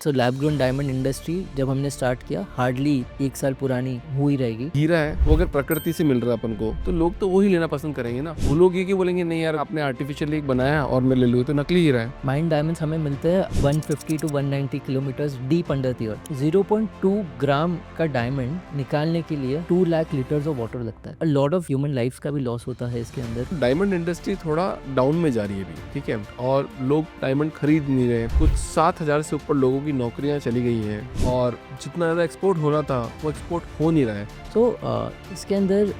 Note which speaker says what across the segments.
Speaker 1: सो lab grown diamond industry जब हमने start किया हार्डली 1 साल पुरानी हुई रहेगी।
Speaker 2: हीरा है वो अगर प्रकृति से मिल रहा है अपन को तो लोग तो वो ही लेना पसंद करेंगे ना। वो लोग ये कि बोलेंगे नहीं यार आपने आर्टिफिशियल एक बनाया और मैं ले लूँ, तो नकली हीरा है।
Speaker 1: माइन डायमंड्स हमें मिलते हैं 150 to 190 kilometre deep under the earth. 0.2 gram का डायमंड निकालने के लिए 2 लाख लीटर्स ऑफ वाटर लगता है। A lot of human lifes का भी लॉस होता है इसके अंदर।
Speaker 2: डायमंड इंडस्ट्री थोड़ा डाउन में जा रही है अभी, ठीक है, और लोग डायमंड खरीद नहीं रहे। कुछ 7,000 से ऊपर लोगों की नौकरियां चली गई हैं और जितना ज़्यादा एक्सपोर्ट होना था वो एक्सपोर्ट हो नहीं रहा है।
Speaker 1: सो इसके अंदर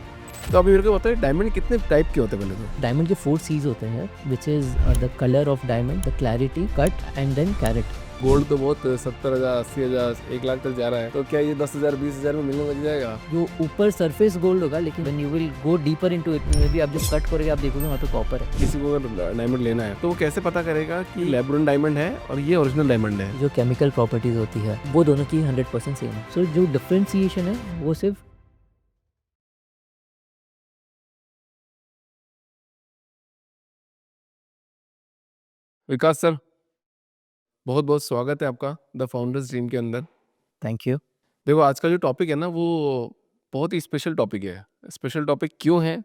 Speaker 2: तो अभी मेरे को बताइए डायमंड कितने टाइप के होते हैं। पहले तो
Speaker 1: डायमंड के 4 सीज होते हैं which is the colour of diamond, the clarity, cut and then carat.
Speaker 2: Gold तो बहुत 70,000, 80,000, 1 लाख तक जा रहा है, तो क्या ये 10,000, 20,000 में मिलने लग जाएगा?
Speaker 1: जो ऊपर सरफेस गोल्ड होगा, लेकिन when you will go deeper into it may be आप जब कट करोगे आप देखोगे वहाँ पे कॉपर है।
Speaker 2: किसी को अगर डायमंड लेना है तो वो कैसे पता करेगा कि लैब ग्रोन डायमंड है और ये ओरिजिनल डायमंड है?
Speaker 1: जो केमिकल प्रॉपर्टीज होती है वो दोनों की 100% सेम है। सो जो डिफ्रेंसिएशन है वो सिर्फ
Speaker 2: विकास सर, बहुत बहुत स्वागत है आपका द फाउंडर्स टीम के अंदर।
Speaker 1: Thank you.
Speaker 2: देखो आज का जो टॉपिक है ना वो बहुत ही स्पेशल टॉपिक है। स्पेशल टॉपिक क्यों है?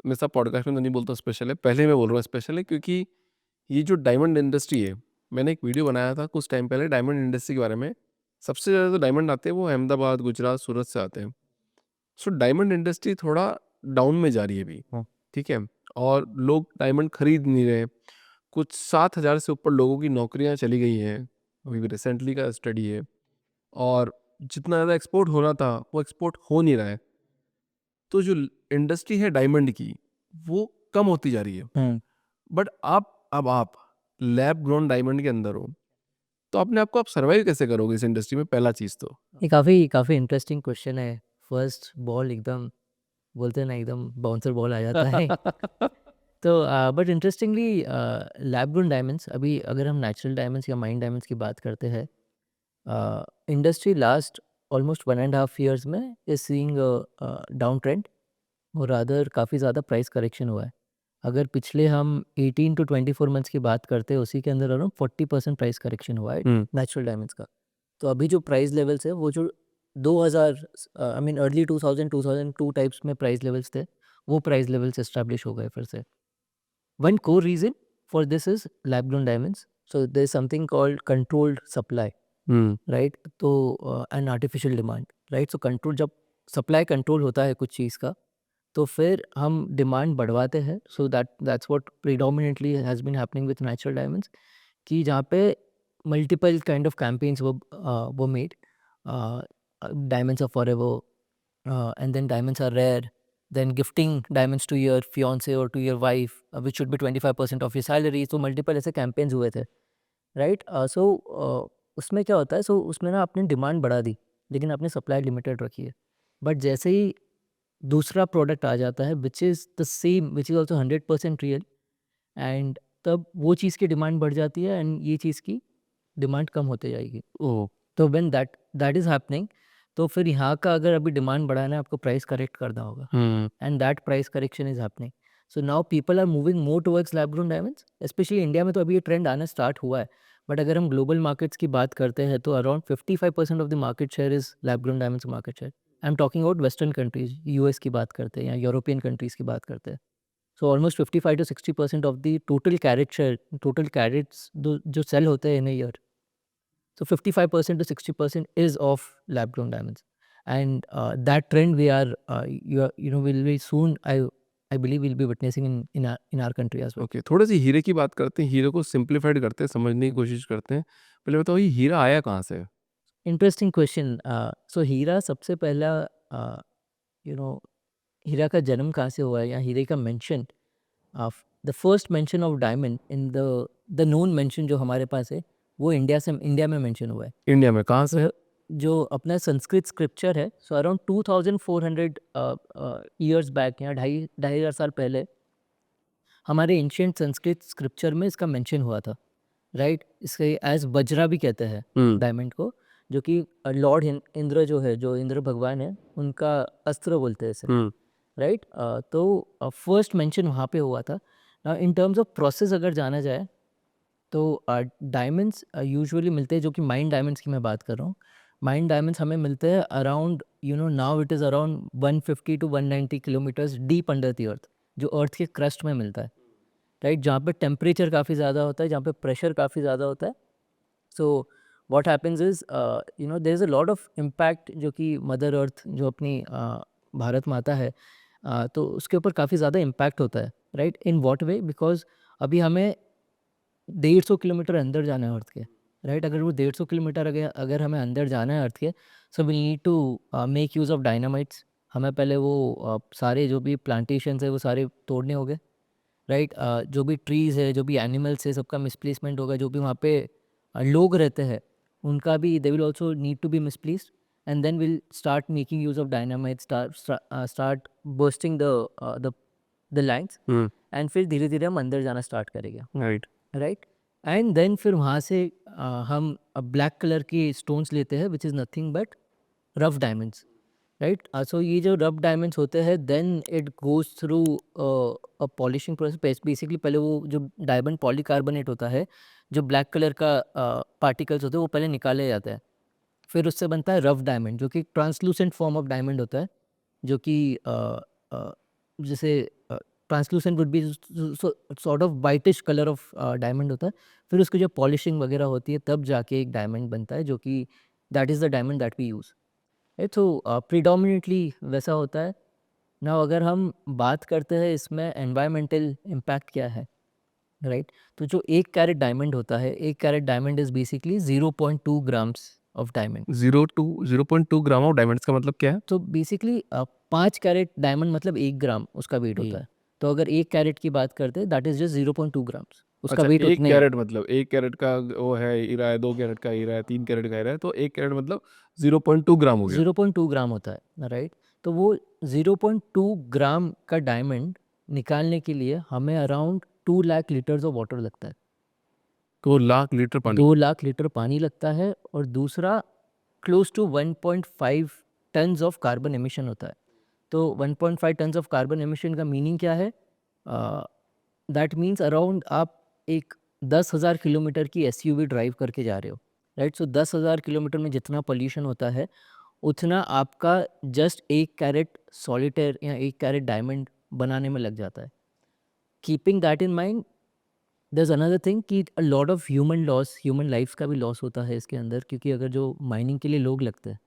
Speaker 2: मैं सब पॉडकास्ट में तो नहीं बोलता स्पेशल है, पहले मैं बोल रहा हूँ स्पेशल है क्योंकि ये जो डायमंड इंडस्ट्री है, मैंने एक वीडियो बनाया था कुछ टाइम पहले डायमंड इंडस्ट्री के बारे में। सबसे ज़्यादा तो डायमंड आते हैं वो अहमदाबाद, गुजरात, सूरत से आते हैं। सो डायमंड इंडस्ट्री थोड़ा डाउन में जा रही है अभी, ठीक है, और लोग डायमंड खरीद नहीं रहे। कुछ 7,000 से ऊपर लोगों की नौकरियां चली गई हैं, अभी रिसेंटली का स्टडी है, और जितना ज़्यादा एक्सपोर्ट होना था वो एक्सपोर्ट हो नहीं रहा है। तो जो इंडस्ट्री है डायमंड की वो कम होती जा रही है। बट अब आप लैब ग्रोन डायमंड के अंदर हो, तो अपने आप को आप सर्वाइव कैसे करोगे इस इंडस्ट्री में? पहला चीज़ तो
Speaker 1: ये काफ़ी काफ़ी इंटरेस्टिंग क्वेश्चन है। फर्स्ट बॉल एकदम बोलते हैं ना, एकदम बाउंसर बॉल आ जाता है। तो but interestingly lab grown diamonds, अभी अगर हम नेचुरल डायमंड्स या माइन डायमंड्स की बात करते हैं, इंडस्ट्री लास्ट ऑलमोस्ट 1.5 ईयर्स में इज सीइंग डाउन ट्रेंड और अदर काफ़ी ज़्यादा प्राइस करेक्शन हुआ है। अगर पिछले हम 18 टू 24 मंथ्स की बात करते हैं उसी के अंदर अराउंड 40% प्राइस करेक्शन हुआ है नेचुरल डायमंड्स का। तो अभी जो प्राइस लेवल्स है वो जो 2000 आई मीन अर्ली 2000 2002 टाइप्स में प्राइस लेवल्स थे, वो प्राइस लेवल्स एस्टैब्लिश हो गए फिर से। One core reason for this is lab grown diamonds. So there is something called controlled supply, right? तो and artificial demand, right? So control, जब supply control होता है कुछ चीज़ का तो फिर हम डिमांड बढ़वाते हैं। So that's what predominantly has been happening with natural diamonds, कि जहाँ पे मल्टीपल काइंड ऑफ कैंपेन्स वो made. Diamonds are forever and then diamonds are rare, then gifting diamonds to your fiance or to your wife, which should be 25% of your salary। तो multiple ऐसे campaigns हुए थे, right? सो उसमें क्या होता है, सो उसमें ना आपने डिमांड बढ़ा दी लेकिन आपने सप्लाई लिमिटेड रखी है। बट जैसे ही दूसरा प्रोडक्ट आ जाता है which is the same, which is also 100% real, and तब वो चीज़ की डिमांड बढ़ जाती है एंड ये चीज़ की डिमांड कम होते जाएगी।
Speaker 2: ओह,
Speaker 1: तो when that that is happening, तो फिर यहाँ का अगर अभी डिमांड बढ़ाना है आपको प्राइस करेक्ट करना होगा, and that price correction is happening. So now people are moving more towards lab grown diamonds. Specially India में तो अभी ये ट्रेंड आना स्टार्ट हुआ है, बट अगर हम ग्लोबल मार्केट्स की बात करते हैं तो around 55% of the market share is lab grown diamonds market share. I am talking about western countries, US की बात करते हैं या यूरोपियन कंट्रीज की बात करते हैं। So almost 55 to 60% of the total carat share, total carats जो सेल होते हैं in year, so 55% to 60% is of lab grown diamonds, and that trend we are will be soon, I believe we'll be witnessing in our country as well.
Speaker 2: Okay, थोड़े से हीरे की बात करते हैं। हीरे को सिंप्लीफाइड करते हैं, समझने की कोशिश करते हैं। पहले बताओ ये हीरा आया कहाँ से?
Speaker 1: Interesting question. So हीरा सबसे पहला, यू नो हीरा का जन्म कहाँ से हुआ है या हीरे का mention, the first mention of diamond in the known mention जो हमारे पास है वो इंडिया में मेंशन हुआ है।
Speaker 2: इंडिया में कहाँ से?
Speaker 1: जो अपना संस्कृत स्क्रिप्चर है, सो अराउंड 2400 ईयर्स बैक या ढाई ढाई हज़ार साल पहले हमारे एंशियंट संस्कृत स्क्रिप्चर में इसका मेंशन हुआ था, राइट? इसके एज वज्रा भी कहते हैं डायमंड को, जो कि लॉर्ड इंद्र जो है, जो इंद्र भगवान है, उनका अस्त्र बोलते हैं इसे, राइट? तो फर्स्ट मेंशन वहाँ पे हुआ था। इन टर्म्स ऑफ प्रोसेस अगर जाना जाए तो डायमंड्स यूजुअली मिलते हैं, जो कि माइन डायमंड्स की मैं बात कर रहा हूँ। माइन डायमंड्स हमें मिलते हैं around now it is around 150 to 190 kilometres deep under the earth, जो अर्थ के क्रस्ट में मिलता है, राइट, जहाँ पे टेम्परेचर काफ़ी ज़्यादा होता है, जहाँ पे प्रेशर काफ़ी ज़्यादा होता है। So what happens is there is a lot of impact, जो कि मदर अर्थ जो अपनी भारत माता है, तो उसके ऊपर काफ़ी ज़्यादा इम्पैक्ट होता है, right. In what way? Because अभी हमें 150 किलोमीटर अंदर जाना है अर्थ के, राइट। अगर वो 150 किलोमीटर अगर हमें अंदर जाना है अर्थ के, so we need to make use of dynamites. हमें पहले वो सारे जो भी प्लांटेशंस है वो सारे तोड़ने होंगे, राइट। जो भी ट्रीज़ है, जो भी एनिमल्स है, सबका मिसप्लेसमेंट होगा। जो भी वहाँ पे लोग रहते हैं, उनका भी they will also need to be misplaced, and then will start making use of dynamite, start bursting the lines, and फिर धीरे धीरे हम अंदर जाना स्टार्ट करेंगे,
Speaker 2: राइट।
Speaker 1: राइट। एंड देन फिर वहाँ से हम ब्लैक कलर की स्टोन्स लेते हैं, which is nothing but rough diamonds, right. So ये जो रफ डायमंड्स होते हैं, then it goes through a polishing process. Basically पहले वो जो डायमंड पॉलीकार्बोनेट होता है, जो ब्लैक कलर का पार्टिकल्स होते हैं, वो पहले निकाले जाते हैं। फिर उससे बनता है रफ डायमंड, जो कि ट्रांसलूसेंट फॉर्म ऑफ डायमंड होता है, जो कि जैसे translucent would be sort of whitish colour of diamond होता है। फिर उसकी जो पॉलिशिंग वगैरह होती है, तब जाके एक डायमंड बनता है, जो कि that is the diamond that we use. तो प्रीडोमिनेटली वैसा होता है ना। अगर हम बात करते हैं इसमें एनवायरमेंटल इम्पैक्ट क्या है, राइट। तो जो 1 कैरेट डायमंड होता है, 1 carat diamond is basically 0.2 grams of diamond.
Speaker 2: 0.2 gram of diamonds का मतलब क्या है?
Speaker 1: तो बेसिकली 5 कैरेट डायमंड मतलब 1 ग्राम उसका वेट होता है। तो अगर 1 कैरेट की बात करते हैं, दैट इज़ जस्ट 0.2 ग्राम्स, उसका
Speaker 2: अच्छा,
Speaker 1: वेट
Speaker 2: 1
Speaker 1: उतना ही है।
Speaker 2: कैरेट मतलब 1 कैरेट का वो है हीरा है, 2 कैरेट का हीरा है, 3 कैरेट का हीरा है, तो 1 कैरेट मतलब 0.2 ग्राम हो गया।
Speaker 1: 0.2 ग्राम होता है, राइट। तो वो 0.2 ग्राम का डायमंड निकालने के लिए हमें around 2 lakh litres of water लगता है।
Speaker 2: 2 लाख लीटर पानी।
Speaker 1: 2 लाख लीटर पानी लगता है। और दूसरा, close to 1.5 tons of carbon emission होता है। तो 1.5 टन्स ऑफ कार्बन एमिशन का मीनिंग क्या है? दैट मीन्स अराउंड आप एक 10,000 किलोमीटर की एसयूवी ड्राइव करके जा रहे हो, राइट। सो 10,000 किलोमीटर में जितना पोल्यूशन होता है, उतना आपका जस्ट 1 कैरेट सॉलिटेयर या 1 कैरेट डायमंड बनाने में लग जाता है। Keeping that in mind, there's another thing कि a lot of human loss, human lives का भी लॉस होता है इसके अंदर, क्योंकि अगर जो माइनिंग के लिए लोग लगते हैं,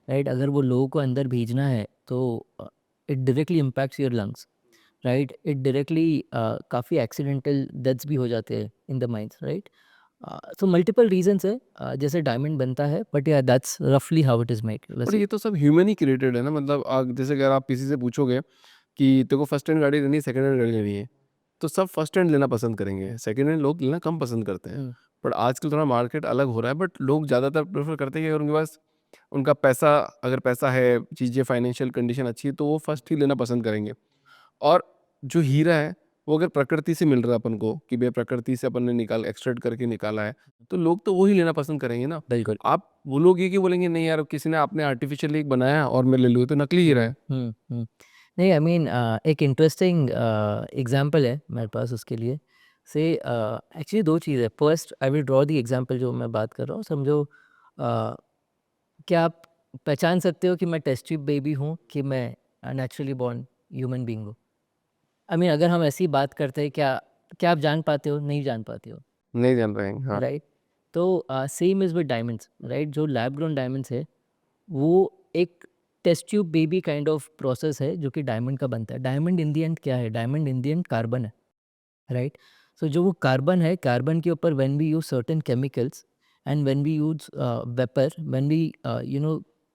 Speaker 1: राइट, अगर वो लोगों को अंदर भेजना है, तो it directly impacts your lungs, right. It directly काफ़ी एक्सीडेंटल डेथ्स भी हो जाते हैं in the mines, right. So multiple reasons है जैसे डायमंड बनता है, बट या दैट्स रफली हाउ इट इज़ मेड
Speaker 2: और
Speaker 1: वैसे।
Speaker 2: ये तो सब ह्यूमन ही क्रिएटेड है ना, मतलब जैसे अगर आप किसी से पूछोगे कि तेरे को फर्स्ट हैंड गाड़ी लेनी है, सेकंड हैंड गाड़ी लेनी है, तो सब फर्स्ट हैंड लेना पसंद करेंगे, सेकंड हैंड लोग लेना कम पसंद करते हैं।
Speaker 1: हम्म,
Speaker 2: बट आजकल थोड़ा मार्केट अलग हो रहा है, बट लोग ज़्यादातर प्रेफर करते हैं कि अगर उनके पास उनका पैसा, अगर पैसा है, चीज़ें फाइनेंशियल कंडीशन अच्छी है, तो वो फर्स्ट ही लेना पसंद करेंगे। और जो हीरा है, वो अगर प्रकृति से मिल रहा है अपन को कि भई प्रकृति से अपन ने एक्सट्रैक्ट करके निकाला है, तो लोग तो वो ही लेना पसंद करेंगे ना।
Speaker 1: बिल्कुल।
Speaker 2: आप बोलोगे कि बोलेंगे नहीं यार, किसी ने आपने आर्टिफिशियली एक बनाया और मैं ले लूँ, ये तो नकली हीरा है।
Speaker 1: नहीं, आई मीन एक इंटरेस्टिंग एग्जांपल है मेरे पास उसके लिए। से एक्चुअली दो चीज़ है। First, I will draw the example जो मैं बात कर रहा हूँ। समझो, क्या आप पहचान सकते हो कि मैं टेस्ट ट्यूब बेबी हूँ कि मैं नेचुरली बॉर्न ह्यूमन बीइंग हूँ? आई मीन अगर हम ऐसी बात करते हैं, क्या क्या आप जान पाते हो? नहीं जान पाते हो,
Speaker 2: नहीं जान रहे हैं, हाँ।
Speaker 1: राइट। तो same is with diamonds, right. जो लैब ग्रोन डायमंड्स है, वो एक test tube baby kind of process है, जो कि डायमंड का बनता है। डायमंड इन दी एंड क्या है? Diamond in the end carbon है, राइट। सो जो वो कार्बन है, कार्बन के ऊपर when we use certain chemicals and when we use vapour, when we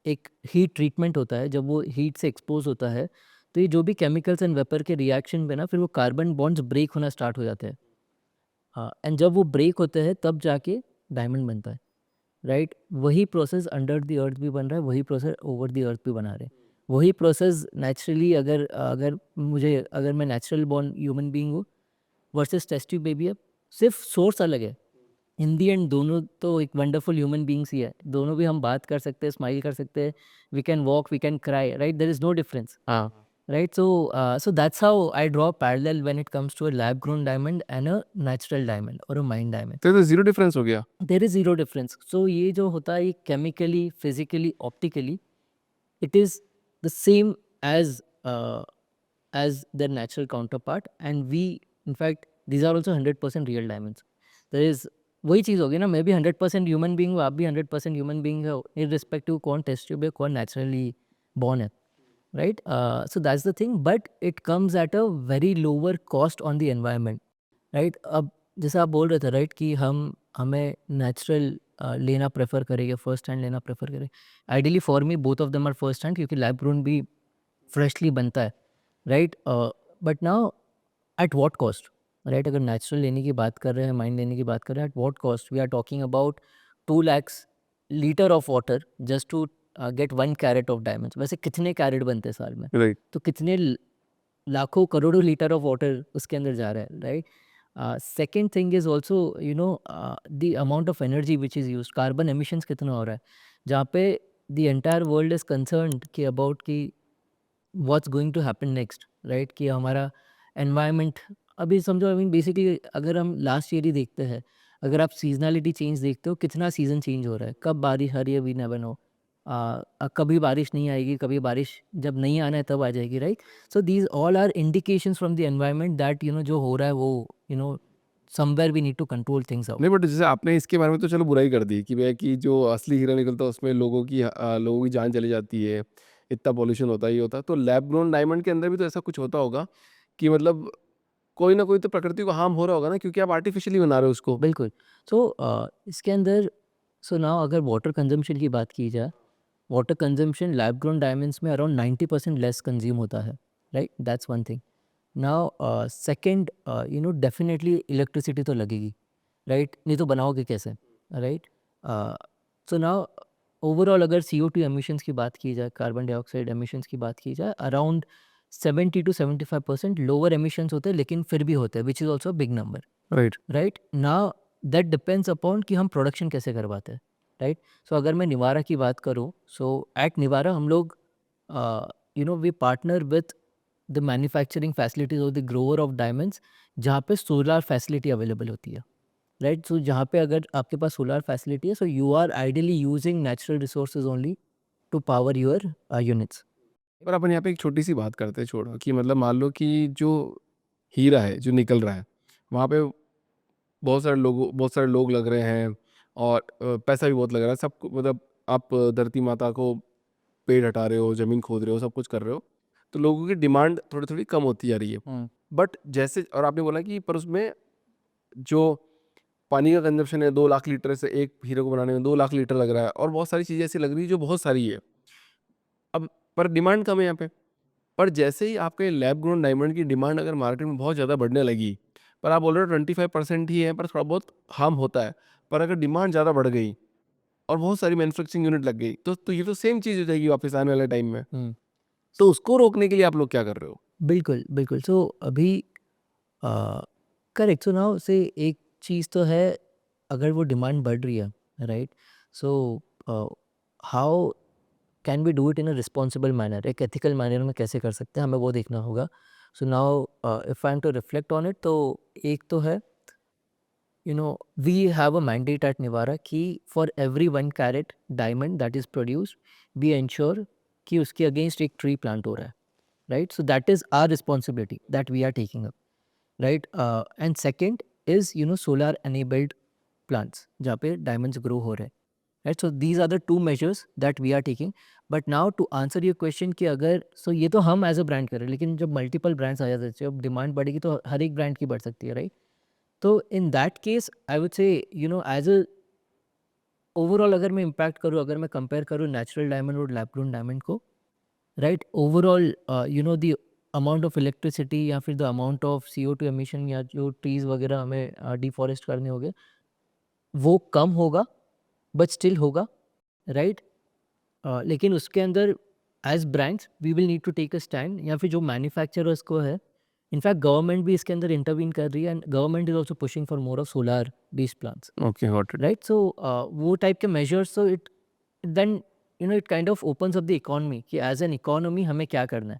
Speaker 1: एक हीट ट्रीटमेंट होता है, जब वो हीट से एक्सपोज होता है, तो ये जो भी केमिकल्स एंड वेपर के रिएक्शन पे ना, फिर वो कार्बन बॉन्ड्स ब्रेक होना स्टार्ट हो जाते हैं। हाँ, एंड जब वो ब्रेक होते हैं, तब जाके डायमंड बनता है, राइट। वही प्रोसेस अंडर द अर्थ भी बन रहा है, वही प्रोसेस ओवर द अर्थ भी बना रहे हैं। वही प्रोसेस नेचुरली, अगर अगर मैं नेचुरल बॉर्न ह्यूमन बीइंग हूँ वर्सेस टेस्ट ट्यूब बेबी है, सिर्फ सोर्स अलग है। इन दी एंड दोनों तो एक वंडरफुल ह्यूमन बीइंग्स ही है। दोनों भी हम बात कर सकते हैं, स्माइल कर सकते हैं, we can walk, we can cry, right. There is no difference.
Speaker 2: हाँ।
Speaker 1: right? So that's how I draw a parallel when it comes to a lab grown diamond and a natural diamond or a mine diamond.
Speaker 2: तो zero difference हो गया.
Speaker 1: There is zero difference. So ये जो होता है, ये chemically, physically, optically, it is the same as their natural counterpart, and we, in fact, these are also 100% real diamonds. There is वही चीज़ होगी ना, मैं भी 100% ह्यूमन बीइंग हूँ, आप भी 100% ह्यूमन बीइंग हो, इररिस्पेक्टिव कौन टेस्ट ट्यूब है, कौन नेचुरली बॉर्न है, right? So that's the thing, but it comes at a very lower cost on the environment, right? अब जैसे आप बोल रहे थे, राइट, कि हमें नेचुरल लेना प्रेफर करेंगे, फर्स्ट हैंड लेना प्रेफर करें. Ideally for me both of them are first hand, क्योंकि लैब ग्रोन भी फ्रेशली बनता है, right? But now at what cost, right? अगर नेचुरल लेने की बात कर रहे हैं, माइन लेने की बात कर रहे हैं, at what cost? We are talking about 2 lakhs litre of water just to get 1 carat of diamonds. वैसे कितने कैरेट बनते हैं साल में?
Speaker 2: राइट.
Speaker 1: तो कितने लाखों करोड़ों लीटर ऑफ वाटर उसके अंदर जा रहा है, right? Second thing is also, you know, the amount of energy which is use, carbon emissions कितना हो रहा है, जहाँ पे the entire world is concerned कि अबाउट कि what's going to happen next, right? कि हमारा एनवायरनमेंट, अभी समझो, आई मीन बेसिकली अगर हम लास्ट ईयर ही देखते हैं, अगर आप सीजनलिटी चेंज देखते हो, कितना सीज़न चेंज हो रहा है, कब बारिश आ रही है, वी नेवर नो. कभी बारिश नहीं आएगी, कभी बारिश जब नहीं आना है तब आ जाएगी, right? So these all are indications from the environment that, you know, जो हो रहा है वो, you know, somewhere we need to control things out.
Speaker 2: नहीं, बट जैसे आपने इसके बारे में तो चलो बुराई कर दी कि भैया कि जो असली हीरा निकलता है उसमें लोगों की जान चली जाती है, इतना पॉल्यूशन होता है, ये होता है. तो लैब ग्रोन डायमंड के अंदर भी तो ऐसा कुछ होता होगा कि मतलब कोई ना कोई तो प्रकृति को हार्म हो रहा होगा ना, क्योंकि आप आर्टिफिशियली बना रहे हो उसको.
Speaker 1: बिल्कुल. सो इसके अंदर, सो नाउ अगर वाटर कंजम्पशन की बात की जाए, water consumption lab grown diamonds में अराउंड 90% लेस कंज्यूम होता है, right? That's one thing. Now second, you know, definitely electricity तो लगेगी, राइट? नहीं तो बनाओगे कैसे, राइट? सो नाउ ओवरऑल अगर CO2 एमिशंस की बात की जाए, कार्बन डाइऑक्साइड एमिशंस की बात की जाए, अराउंड 70 to 75% लोअर एमिशंस होते हैं, लेकिन फिर भी होते हैं, which is also big number,
Speaker 2: right.
Speaker 1: Right? Now that depends upon कि हम प्रोडक्शन कैसे करवाते हैं, राइट? सो अगर मैं निवारा की बात करूँ, सो एट निवारा हम लोग, you know, we partner with the manufacturing facilities of the grower of diamonds, जहाँ पे सोलर फैसिलिटी अवेलेबल होती है, राइट? सो जहाँ पे अगर आपके पास सोलर फैसिलिटी है, so you are ideally using natural resources only to power your units.
Speaker 2: पर अपन यहाँ पे एक छोटी सी बात करते हैं, छोड़ो कि मतलब मान लो कि जो हीरा है जो निकल रहा है, वहाँ पे बहुत सारे लोग लग रहे हैं और पैसा भी बहुत लग रहा है, सब मतलब आप धरती माता को पेड़ हटा रहे हो, ज़मीन खोद रहे हो, सब कुछ कर रहे हो, तो लोगों की डिमांड थोड़ी-थोड़ी कम होती जा रही है. बट जैसे और आपने बोला कि पर उसमें जो पानी का कंजप्शन है 2 लाख लीटर से एक हीरे को बनाने में 2 लाख लीटर लग रहा है और बहुत सारी चीज़ें ऐसी लग रही है जो बहुत सारी है. अब पर डिमांड कम है यहाँ पे. पर जैसे ही आपके लैब ग्रोन डायमंड की डिमांड अगर मार्केट में बहुत ज़्यादा बढ़ने लगी, पर आप बोल रहे हो 25% ही है, पर थोड़ा बहुत हार्म होता है. पर अगर डिमांड ज़्यादा बढ़ गई और बहुत सारी मैन्युफैक्चरिंग यूनिट लग गई, तो ये तो सेम चीज़ हो जाएगी वापस आने वाले टाइम में. तो उसको रोकने के लिए आप लोग क्या कर रहे हो?
Speaker 1: बिल्कुल, बिल्कुल. सो अभी करेक्ट. सो नाउ से एक चीज़ तो है, अगर वो डिमांड बढ़ रही है, right? So how can we do it in a responsible manner, एक एथिकल मैनर में कैसे कर सकते हैं, हमें वो देखना होगा. So now if I am to reflect on it, तो एक तो है, you know, we have a mandate at Nivara कि for every 1 carat diamond that is produced, we ensure कि उसके against एक tree plant हो रहा है, right? So that is our responsibility that we are taking up, right? And second is, you know, solar enabled plants जहाँ पे diamonds grow हो रहे हैं, right? So these are the 2 measures that we are taking. But now to answer your question कि अगर, so ये तो हम as a brand कर रहे हैं, लेकिन जब multiple brands आ जाते हैं, जब demand बढ़ेगी तो हर एक brand की बढ़ सकती है, right? तो in that case I would say, you know, as a overall अगर मैं इम्पैक्ट करूँ, अगर मैं कंपेयर करूँ नेचुरल डायमंड और लैब ग्रोन डायमंड को, right, overall, you know, the amount of electricity या फिर the amount of CO2 emission या जो ट्रीज वगैरह हमें डिफॉरेस्ट करने होंगे, वो कम होगा, बट स्टिल होगा, राइट? लेकिन उसके अंदर as brands we will need to take a stand, या फिर जो मैन्युफैक्चरर्स को है, इनफैक्ट गवर्नमेंट भी इसके अंदर इंटरवीन कर रही है, and government is also pushing for more of solar based plants,
Speaker 2: okay, got it.
Speaker 1: Right? So वो टाइप के measures, so it then, you know, it kind of opens up the economy कि as an economy हमें क्या करना है,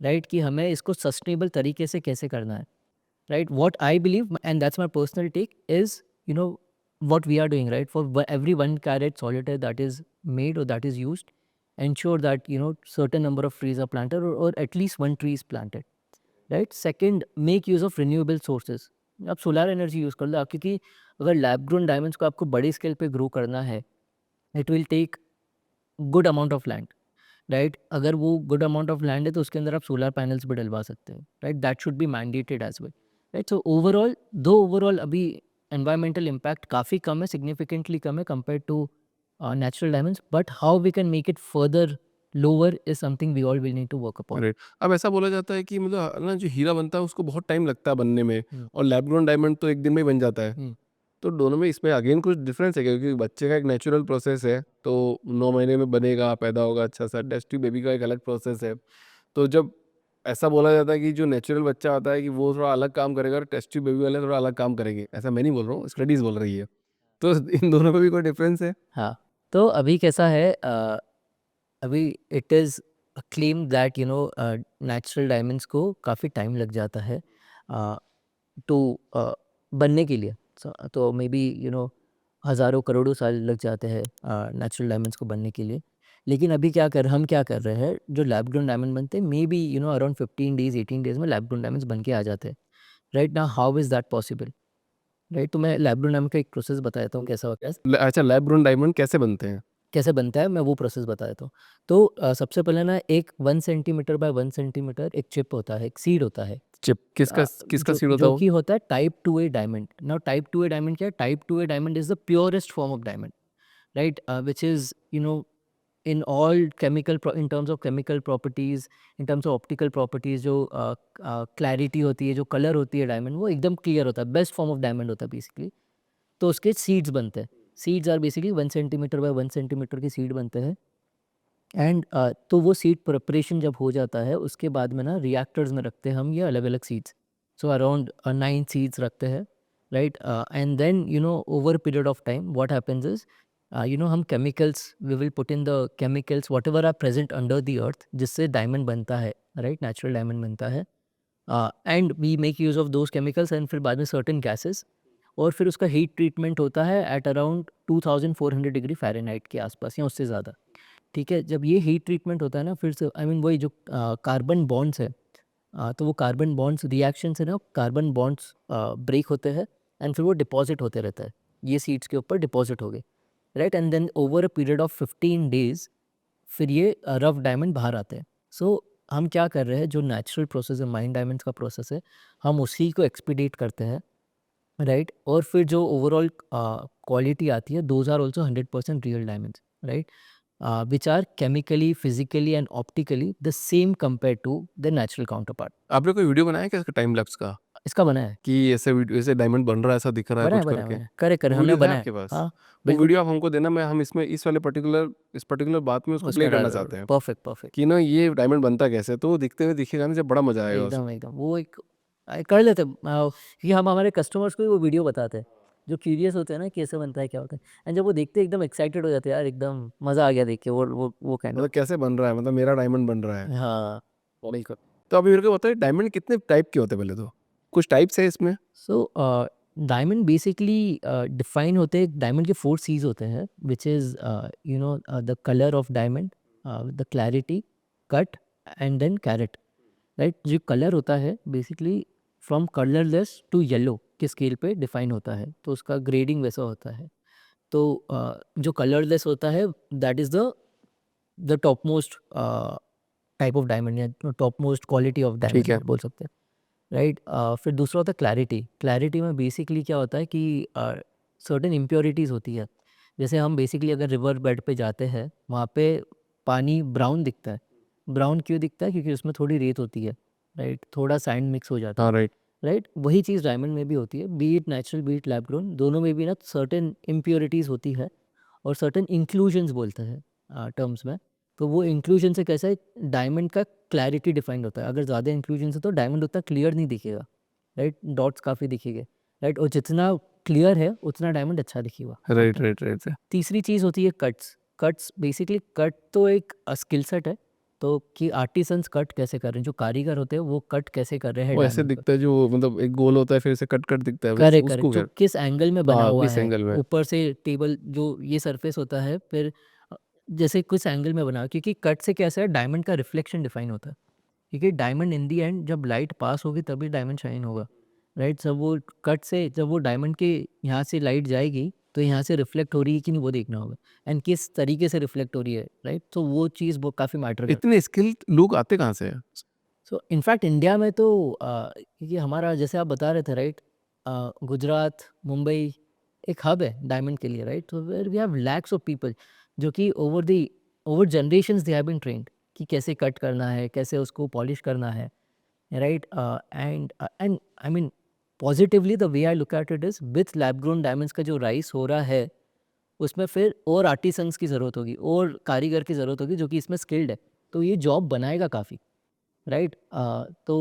Speaker 1: right, कि हमें इसको सस्टेनेबल तरीके से कैसे करना है, right? What I believe, and that's my personal take, is, you know, what we are doing, right? For every 1 carat solitaire that is made or that is used, ensure that, you know, certain number of trees are planted, or at least 1 tree is planted, right? Second, make use of renewable sources. आप solar energy use कर लो आप, क्योंकि अगर lab grown diamonds को आपको बड़े scale पे grow करना है, it will take good amount of land, right? अगर वो गुड अमाउंट ऑफ लैंड है तो उसके अंदर आप सोलर पैनल्स भी डलवा सकते हो, right? That should be mandated as well, right? So overall, though overall अभी एनवायरमेंटल इम्पैक्ट काफ़ी कम है, सिग्निफिकेंटली कम है compare to natural diamonds, but how we can make it further lower is something we all will need to work upon.
Speaker 2: Right. अब ऐसा बोला जाता है कि मतलब ना जो हीरा बनता है उसको बहुत टाइम लगता है बनने में,
Speaker 1: हम्म,
Speaker 2: और लैब ग्रोन डायमंड तो एक दिन में ही बन जाता है।
Speaker 1: हम्म,
Speaker 2: तो दोनों में इसमें अगेन कुछ डिफरेंस है क्या? क्योंकि बच्चे का एक नेचुरल प्रोसेस है, तो 9 महीने में बनेगा, पैदा होगा अच्छा सा। टेस्ट ट्यूब बेबी का एक अलग प्रोसेस है। तो जब ऐसा बोला जाता है कि जो नेचुरल बच्चा होता है कि वो थोड़ा अलग काम करेगा और टेस्ट ट्यूब बेबी वाले थोड़ा अलग काम करेंगे, ऐसा मैं नहीं बोल रहा हूँ, स्टडीज बोल रही है। तो इन दोनों में भी कोई डिफरेंस है?
Speaker 1: हाँ। तो अभी कैसा है, अभी it is claim that, you no, natural diamonds को काफ़ी टाइम लग जाता है टू बनने के लिए। तो मे बी, यू नो, हज़ारों करोड़ों साल लग जाते हैं नेचुरल डायमंड्स को बनने के लिए। लेकिन अभी हम क्या कर रहे हैं, जो लैब ग्रोन डायमंड बनते हैं, may be, you know, around 15 days 18 days में लैब ग्रोन डायमंड्स बन के आ जाते हैं। Right now, how is that possible? Right, तो मैं लैब ग्रोन डायमंड का एक प्रोसेस बताता हूँ कैसा होता है,
Speaker 2: अच्छा, लैब ग्रोन डायमंड कैसे बनते हैं?
Speaker 1: कैसे बनता है, मैं वो प्रोसेस बता देता हूँ। तो सबसे पहले ना, एक 1 सेंटीमीटर बाय 1 सेंटीमीटर एक चिप होता है, एक सीड होता है,
Speaker 2: चिप किसका किसका
Speaker 1: जो
Speaker 2: सीड होता है
Speaker 1: जो
Speaker 2: वो?
Speaker 1: कि होता है type 2A diamond. Now type 2A diamond क्या है? Type 2A diamond is the purest form of diamond, right? Which is, you no, in all in terms of chemical properties, in terms of optical properties, जो clarity होती है, जो color होती है diamond, वो एकदम क्लियर होता है, बेस्ट फॉर्म ऑफ डायमंड होता है बेसिकली। तो उसके सीड्स बनते हैं। Seeds are basically 1 centimetre by 1 centimetre के सीड बनते हैं। एंड तो वो सीड प्रिपरेशन जब हो जाता है, उसके बाद में ना रिएक्टर्स में रखते हैं हम ये अलग अलग सीड्स। सो अराउंड 9 सीड्स रखते हैं, right? And then, you know, over period of time what happens is, you know, हम chemicals, we will put in the chemicals whatever are present under the earth, जिससे diamond बनता है, right? Natural diamond बनता है। And we make use of those chemicals, and फिर बाद में certain gases, और फिर उसका हीट ट्रीटमेंट होता है एट अराउंड 2400 डिग्री फ़ारेनहाइट के आसपास या उससे ज़्यादा। ठीक है, जब ये हीट ट्रीटमेंट होता है ना, फिर से आई मीन वही जो कार्बन बॉन्ड्स है, तो वो कार्बन बॉन्ड्स रिएक्शन से ना कार्बन बॉन्ड्स ब्रेक होते हैं, एंड फिर वो डिपॉजिट होते रहता है, ये सीड्स के ऊपर डिपॉजिट हो गए, right? And then over a period of 15 days फिर ये रफ डायमंड बाहर आते हैं। सो हम क्या कर रहे हैं, जो नेचुरल प्रोसेस है, माइन डायमंड्स का प्रोसेस है, हम उसी को एक्सपीडिएट करते हैं, राइट? और फिर जो ओवरऑल क्वालिटी आती है, those are also 100% real diamonds, right? Which are chemically, physically and optically the same compared to the natural counterpart.
Speaker 2: आपने कोई वीडियो बनाया क्या इसका टाइम लैप्स का?
Speaker 1: इसका बना है,
Speaker 2: कि ऐसे ऐसे डायमंड बन रहा है, ऐसा दिख रहा है
Speaker 1: बना है,
Speaker 2: कुछ
Speaker 1: बना है,
Speaker 2: करके?
Speaker 1: बना है, करे करे
Speaker 2: वो
Speaker 1: हमने
Speaker 2: वीडियो है
Speaker 1: बना है।
Speaker 2: आपके पास?
Speaker 1: हाँ,
Speaker 2: वो
Speaker 1: बिल्कुल,
Speaker 2: वीडियो आप हमको देना, मैं हम इसमें इस वाले पर्टिकुलर बात में उसको प्ले
Speaker 1: उसमें
Speaker 2: करना
Speaker 1: डाल,
Speaker 2: चाहते हैं
Speaker 1: परफेक्ट परफेक्ट,
Speaker 2: कि ना ये डायमंड बनता कैसे है, तो वो दिखते हुए दिखेगा ना, जब बड़ा मजा आएगा
Speaker 1: एकदम
Speaker 2: उसमें।
Speaker 1: एकदम वो एक कर लेते हैं, कि हम हमारे कस्टमर्स को भी वो वीडियो बताते हैं, जो क्यूरियस होते हैं ना कैसे बनता है क्या होता है, एंड जब वो देखते हैं एकदम एक्साइटेड हो जाते हैं, यार एकदम मज़ा आ गया देख के, वो काइंड
Speaker 2: मतलब
Speaker 1: ऑफ।
Speaker 2: कैसे बन रहा है, मतलब मेरा डायमंड बन रहा है।
Speaker 1: हाँ, बिल्कुल।
Speaker 2: तो अभी मेरे को बताइए, डायमंड कितने टाइप के होते हैं? पहले तो कुछ टाइप्स है इसमें?
Speaker 1: सो डायमंड बेसिकली डिफाइन होते हैं, डायमंड के 4 C's होते हैं, which is, you know, the colour of diamond, the clarity, cut and then carat, right? जो कलर होता है basically from colourless to yellow के स्केल पे डिफाइन होता है, तो उसका ग्रेडिंग वैसा होता है। तो जो कलरलेस होता है, that is the top most type of diamond, या टॉप मोस्ट क्वालिटी ऑफ
Speaker 2: ठीक
Speaker 1: डायमंड
Speaker 2: है।
Speaker 1: बोल सकते हैं, राइट? फिर दूसरा होता है क्लैरिटी। क्लैरिटी में बेसिकली क्या होता है कि सर्टेन इम्प्योरिटीज़ होती है, जैसे हम बेसिकली अगर रिवर बेड पे जाते हैं, वहाँ पे पानी ब्राउन दिखता है। ब्राउन क्यों दिखता है? क्योंकि उसमें थोड़ी रेत होती है, राइट? थोड़ा सैंड मिक्स हो जाता
Speaker 2: हाँ,
Speaker 1: है,
Speaker 2: राइट।
Speaker 1: राइट? वही चीज़ डायमंड में भी होती है, B it natural B it lab grown, दोनों में भी ना सर्टेन इम्प्योरिटीज़ होती है, और सर्टेन इंक्लूजन्स बोलते हैं टर्म्स में। तो वो इंक्लूजन से कैसा है, डायमंड का क्लैरिटी डिफाइंड होता है। अगर ज़्यादा इंक्लूजन है तो डायमंड उतना क्लियर नहीं दिखेगा, राइट? डॉट्स काफ़ी दिखेंगे, राइट? और जितना क्लियर है उतना डायमंड अच्छा दिखेगा।
Speaker 2: राइट।
Speaker 1: तीसरी चीज़ होती है कट्स। कट्स बेसिकली, कट तो एक स्किल सेट है, तो कि आर्टिसंस कट कैसे कर रहे हैं, जो कारीगर होते हैं वो कट कैसे कर रहे हैं
Speaker 2: वो ऐसे
Speaker 1: डायमंड को।
Speaker 2: दिखता है जो मतलब एक गोल होता है फिर से कट दिखता है
Speaker 1: करेक्ट
Speaker 2: उसको
Speaker 1: करेक्ट, जो
Speaker 2: क्या?
Speaker 1: किस एंगल में बना
Speaker 2: हाँ,
Speaker 1: हुआ
Speaker 2: किस
Speaker 1: है,
Speaker 2: एंगल में?
Speaker 1: ऊपर से टेबल जो ये सरफेस होता है, फिर जैसे किस एंगल में बना, क्योंकि कट से कैसा है डायमंड का रिफ्लेक्शन डिफाइन होता है, क्योंकि डायमंड इन दी एंड जब लाइट पास होगी तभी डायमंड शाइन होगा, राइट। जब वो कट से, जब वो डायमंड के यहाँ से लाइट जाएगी तो यहाँ से रिफ्लेक्ट हो रही है कि नहीं वो देखना होगा, एंड किस तरीके से रिफ्लेक्ट हो रही है, राइट। तो वो चीज़ वो काफ़ी मैटर करती
Speaker 2: इतने स्किल्ड लोग आते कहाँ से हैं?
Speaker 1: है। सो इनफैक्ट इंडिया में तो क्योंकि हमारा जैसे आप बता रहे थे, राइट, गुजरात, मुंबई एक हब है डायमंड के लिए, राइट। तो where we have lakhs of people जो कि over generations they have been trained कि कैसे कट करना है, कैसे उसको पॉलिश करना है, right. And I mean positively the way I look at it is with lab grown diamonds का जो राइस हो रहा है, उसमें फिर और आर्टिसंस की ज़रूरत होगी और कारीगर की ज़रूरत होगी जो कि इसमें स्किल्ड है, तो ये जॉब बनाएगा काफ़ी, राइट। तो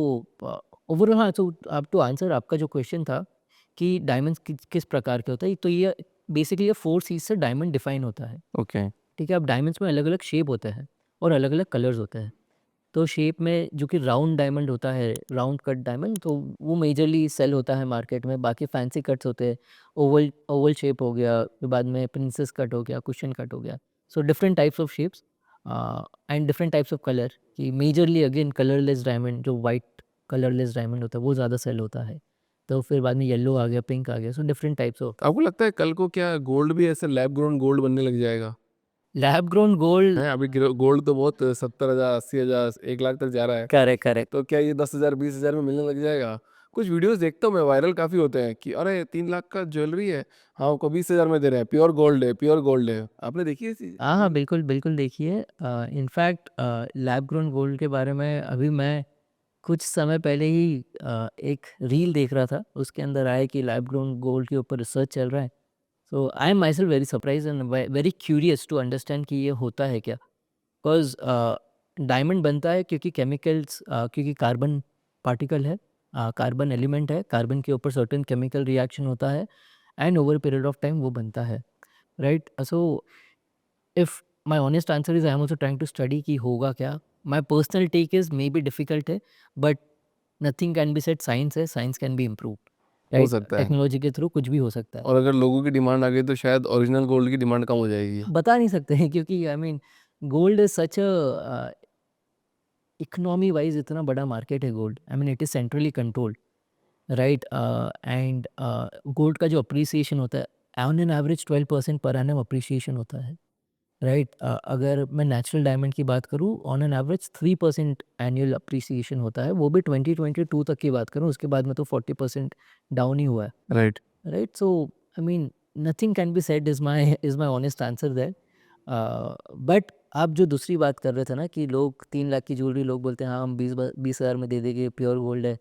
Speaker 1: ओवरऑल, हाँ, तो आप टू आंसर आपका जो क्वेश्चन था कि डायमंड्स किस प्रकार के होता है, तो ये बेसिकली ये 4 चीज़ से डायमंड डिफाइन होता है,
Speaker 2: ओके।
Speaker 1: ठीक है। अब डायमंड्स में अलग अलग शेप होते हैं और अलग अलग कलर्स होते हैं। तो शेप में जो कि राउंड डायमंड होता है, राउंड कट डायमंड, तो वो मेजरली सेल होता है मार्केट में। बाकी फैंसी कट्स होते हैं, ओवल ओवल शेप हो गया, फिर बाद में प्रिंसेस कट हो गया, कुशन कट हो गया। So different types of shapes and different types of colour, कि मेजरली अगेन कलरलेस डायमंड, जो वाइट कलरलेस डायमंड होता है वो ज़्यादा सेल होता है। तो फिर बाद में येलो आ गया, पिंक आ गया, सो डिफरेंट टाइप्स ऑफ।
Speaker 2: आपको लगता है कल को क्या गोल्ड भी ऐसे लैब ग्रोन गोल्ड बनने लग जाएगा?
Speaker 1: Lab grown gold.
Speaker 2: है अभी गोल्ड तो बहुत 70,000 80,000 1 लाख तक जा रहा है।
Speaker 1: Correct correct.
Speaker 2: तो क्या ये 10,000 20,000 में मिलने लग जाएगा? कुछ वीडियोस देखता हूँ मैं, वायरल काफी होते हैं कि अरे 3 लाख का ज्वेलरी है, हाँ वो 20,000 में दे रहे हैं, प्योर गोल्ड है, प्योर गोल्ड है। आपने देखी है
Speaker 1: हाँ हाँ,
Speaker 2: चीज?
Speaker 1: बिल्कुल बिल्कुल, देखिए इनफैक्ट लैब ग्रोन गोल्ड के बारे में अभी मैं कुछ समय पहले ही एक रील देख रहा था, उसके अंदर आया कि लैब ग्रोन गोल्ड के ऊपर रिसर्च चल रहा है। So I am myself very surprise and very curious to understand कि ये होता है क्या। बिकॉज डायमंड बनता है क्योंकि केमिकल्स, क्योंकि कार्बन पार्टिकल है, कार्बन एलिमेंट है, कार्बन के ऊपर सर्टेन केमिकल रिएक्शन होता है and over period of time वो बनता है, right. So if my honest answer is I am also trying to study कि होगा क्या। My personal take is may be difficult है, but nothing can be said science है, science can be improve,
Speaker 2: हो
Speaker 1: right.
Speaker 2: सकता है।
Speaker 1: Technology के through कुछ भी हो सकता है।
Speaker 2: और अगर लोगों की डिमांड आ गई तो शायद ओरिजिनल गोल्ड की डिमांड कम हो जाएगी।
Speaker 1: बता नहीं सकते हैं क्योंकि I mean gold is such a economy wise इतना बड़ा मार्केट है gold, I mean it is centrally controlled, right. And gold का जो अप्रिसिएशन होता है on an average 12% per annum appreciation होता है, राइट। अगर मैं नेचुरल डायमंड की बात करूँ, on an average 3% annual appreciation होता है, वो भी 2022 तक की बात करूँ, उसके बाद में तो 40% डाउन ही हुआ है,
Speaker 2: right.
Speaker 1: Right. So I mean nothing can be said is my honest answer that. But आप जो दूसरी बात कर रहे थे ना कि लोग 3 लाख की ज्वेलरी, लोग बोलते हैं हाँ हम 20,000 में दे देंगे, प्योर गोल्ड है।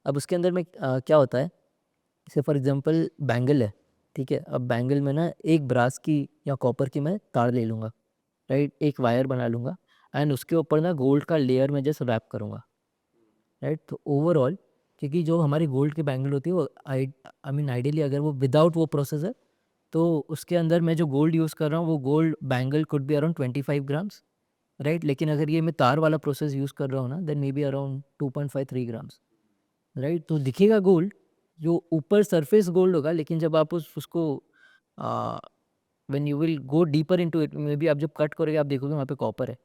Speaker 1: अब उसके अंदर में क्या होता है, जैसे फॉर एग्जांपल बैंगल है, ठीक है। अब बैंगल में ना एक ब्रास की या कॉपर की मैं तार ले लूँगा, राइट, एक वायर बना लूँगा एंड उसके ऊपर ना गोल्ड का लेयर में जस्ट रैप करूँगा, राइट। तो ओवरऑल, क्योंकि जो हमारी गोल्ड की बैंगल होती है वो आई मीन आइडियली अगर वो विदाउट वो प्रोसेस है, तो उसके अंदर मैं जो गोल्ड यूज़ कर रहा हूँ वो gold bangle could be around 25 grams, right. लेकिन अगर ये मैं तार वाला प्रोसेस यूज़ कर रहा हूँ ना, then maybe around 2.53 grams, right. तो दिखेगा गोल्ड, जो ऊपर सरफेस गोल्ड होगा, लेकिन जब आप उसको when you will go deeper into it, may be आप जब कट करोगे आप देखोगे वहाँ पे कॉपर है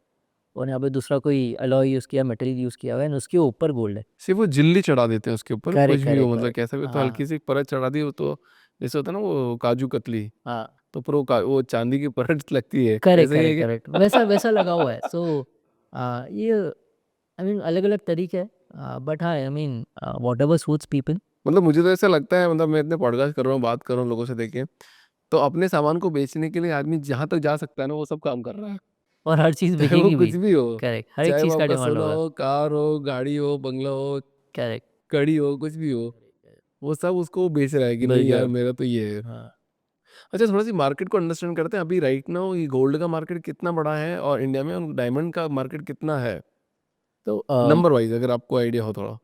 Speaker 1: और यहाँ पे दूसरा कोई अलॉय यूज़ किया, मटेरियल यूज़ किया हुआ है, एंड उसके ऊपर गोल्ड है।
Speaker 2: सिर्फ वो झिल्ली चढ़ा देते हैं उसके ऊपर, कुछ
Speaker 1: करेक्ट
Speaker 2: भी हो
Speaker 1: करेक्ट
Speaker 2: मतलब
Speaker 1: करेक्ट।
Speaker 2: कैसा भी, तो
Speaker 1: हाँ
Speaker 2: हल्की सी परत चढ़ा दी हो तो जैसे होता है ना वो काजू कतली,
Speaker 1: हाँ,
Speaker 2: तो पर वो चांदी की परत लगती है,
Speaker 1: करेक्ट
Speaker 2: ऐसा ही है
Speaker 1: करेक्ट
Speaker 2: क्या?
Speaker 1: करेक्ट, वैसा वैसा लगा हुआ है। सो ये आई मीन अलग अलग तरीके हैं, बट हाँ I mean what ever suits people.
Speaker 2: मतलब मुझे तो ऐसा लगता है, मतलब मैं इतने पॉडकास्ट कर रहा हूँ, बात कर रहा हूँ लोगों से देखे, तो अपने सामान को बेचने के लिए आदमी जहाँ तक जा सकता है ना वो सब काम कर रहा है।
Speaker 1: और हर चीज़
Speaker 2: चाहे वो
Speaker 1: बिकेगी भी।
Speaker 2: कुछ भी हो,
Speaker 1: करेक्ट, हर एक
Speaker 2: चाहे वो
Speaker 1: चीज़ का
Speaker 2: आपका
Speaker 1: डिमांड
Speaker 2: सोना
Speaker 1: होगा।
Speaker 2: हो, कार हो, गाड़ी हो, बंगला हो,
Speaker 1: करेक्ट।
Speaker 2: कड़ी हो, कुछ भी हो, वो सब उसको बेच रहा है कि नहीं यार
Speaker 1: बिल्कुल।
Speaker 2: मेरा तो ये है।
Speaker 1: हाँ।
Speaker 2: अच्छा, थोड़ा सी मार्केट को अंडरस्टैंड करते हैं, अभी राइट नाउ ये गोल्ड का मार्केट कितना बड़ा है और इंडिया में डायमंड का मार्केट कितना है,
Speaker 1: तो
Speaker 2: नंबर वाइज अगर आपको आइडिया हो थोड़ा?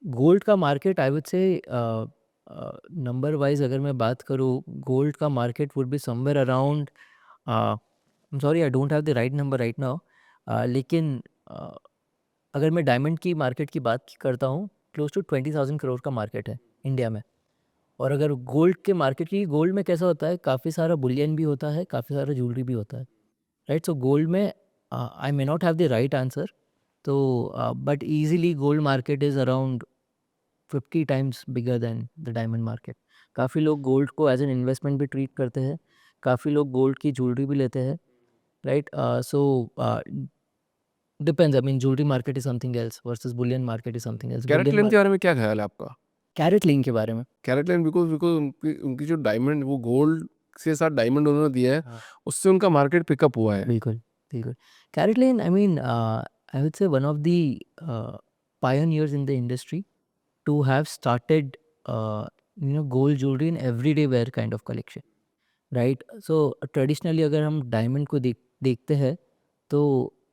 Speaker 1: गोल्ड का मार्केट आई वुड से नंबर वाइज अगर मैं बात करूँ, गोल्ड का market would be somewhere around, I am sorry I don't have the right number right now, लेकिन अगर मैं डायमंड की मार्केट की बात करता हूँ, क्लोज टू 20,000 करोड़ का मार्केट है इंडिया में। और अगर गोल्ड के मार्केट की, गोल्ड में कैसा होता है, काफ़ी सारा बुलियन भी होता है, काफ़ी सारा ज्वेलरी भी होता है, राइट? सो गोल्ड में I may not have the right answer, तो but easily gold market is around 50 times bigger than the diamond market. काफ़ी लोग गोल्ड को एज एन इन्वेस्टमेंट भी ट्रीट करते हैं, काफ़ी लोग गोल्ड की ज्वेलरी भी लेते हैं, right? So depends, I mean jewellery market is something else versus bullion market is something else.
Speaker 2: Carat
Speaker 1: bullion
Speaker 2: lane के बारे में क्या ख्याल है आपका?
Speaker 1: कैरेट लेन के बारे में,
Speaker 2: कैरेट लेन बिकॉज बिकॉज उनकी उनकी जो डायमंड, वो गोल्ड के साथ डायमंड उन्होंने दिया है,
Speaker 1: हाँ,
Speaker 2: उससे उनका मार्केट पिकअप हुआ है।
Speaker 1: बिल्कुल, बिल्कुल। CaratLane, I mean I would say one of the pioneers in the industry to have started gold jewelry in everyday wear kind of collection, right? So traditionally अगर हम डायमंड को देखते हैं, तो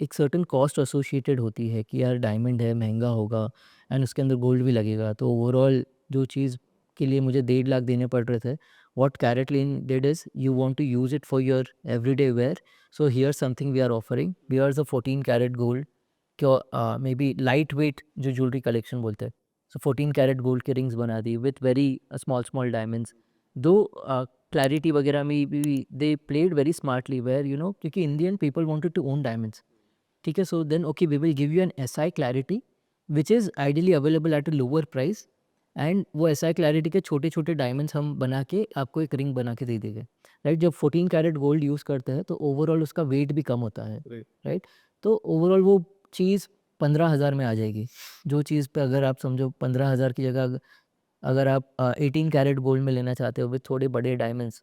Speaker 1: एक सर्टेन कॉस्ट एसोसिएटेड होती है कि यार डायमंड है, महंगा होगा, एंड उसके अंदर गोल्ड भी लगेगा, तो ओवरऑल जो चीज़ के लिए मुझे 1.5 लाख देने पड़ रहे थे, what CaratLane did is, you want to use it for your everyday wear, so here something we are offering, we are a 14 carat gold, may be light weight जो ज्वेलरी कलेक्शन बोलते हैं। So 14 carat gold के rings बना दी with very small small diamonds, दो clarity वगैरह में भी दे प्लेड वेरी स्मार्टली, वेयर क्योंकि Indian people wanted to own diamonds, ठीक है? So then okay, we will give you an S I clarity which is ideally available at a lower price, and वो S I clarity के छोटे छोटे diamonds हम बना के आपको एक रिंग बना के दे देंगे, राइट? जब 14 कैरेट गोल्ड यूज़ करते हैं तो ओवरऑल उसका वेट भी कम होता है,
Speaker 2: Right.
Speaker 1: राइट? तो ओवरऑल वो चीज़ 15,000 में आ जाएगी, जो चीज़ पे अगर आप समझो 15,000 की जगह अगर आप 18 कैरेट गोल्ड में लेना चाहते हो विथ थोड़े बड़े डायमंड्स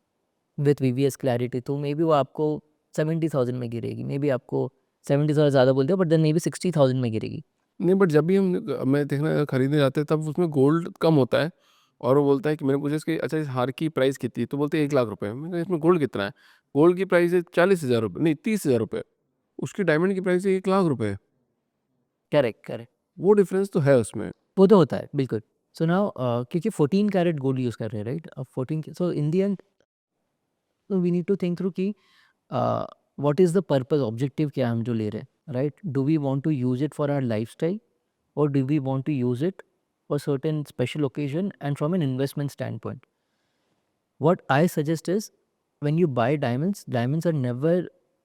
Speaker 1: विथ वीवीएस क्लैरिटी, तो मे बी वो आपको 70,000 में गिरेगी, मे बी आपको 70,000 ज़्यादा बोलते हो, बट देन मे बी 60,000 में गिरेगी।
Speaker 2: नहीं, बट जब भी हम मैं देखना खरीदने जाते हैं तब उसमें गोल्ड कम होता है, और वो बोलता है कि मैंने पूछा इसकी, अच्छा इस हार की प्राइस कितनी है, तो बोलते हैं 1 लाख रुपए। मैंने कहा इसमें गोल्ड कितना है? गोल्ड की प्राइस है 40,000 रुपये, नहीं 30,000 रुपये, उसकी डायमंड की प्राइस है 1 लाख रुपए।
Speaker 1: Correct, correct.
Speaker 2: वो डिफरेंस तो है उसमें।
Speaker 1: वो तो होता है, बिल्कुल। सो नाउ क्योंकि 14 कैरेट गोल्ड यूज़ कर रहे हैं, राइट? अब 14 so in the end we need to think through कि what is the purpose, objective क्या है हम जो ले रहे हैं, right? Do we want to use it for our lifestyle, or do we want to use it for certain special occasion and from an investment standpoint? What I suggest is, when you buy diamonds, diamonds are never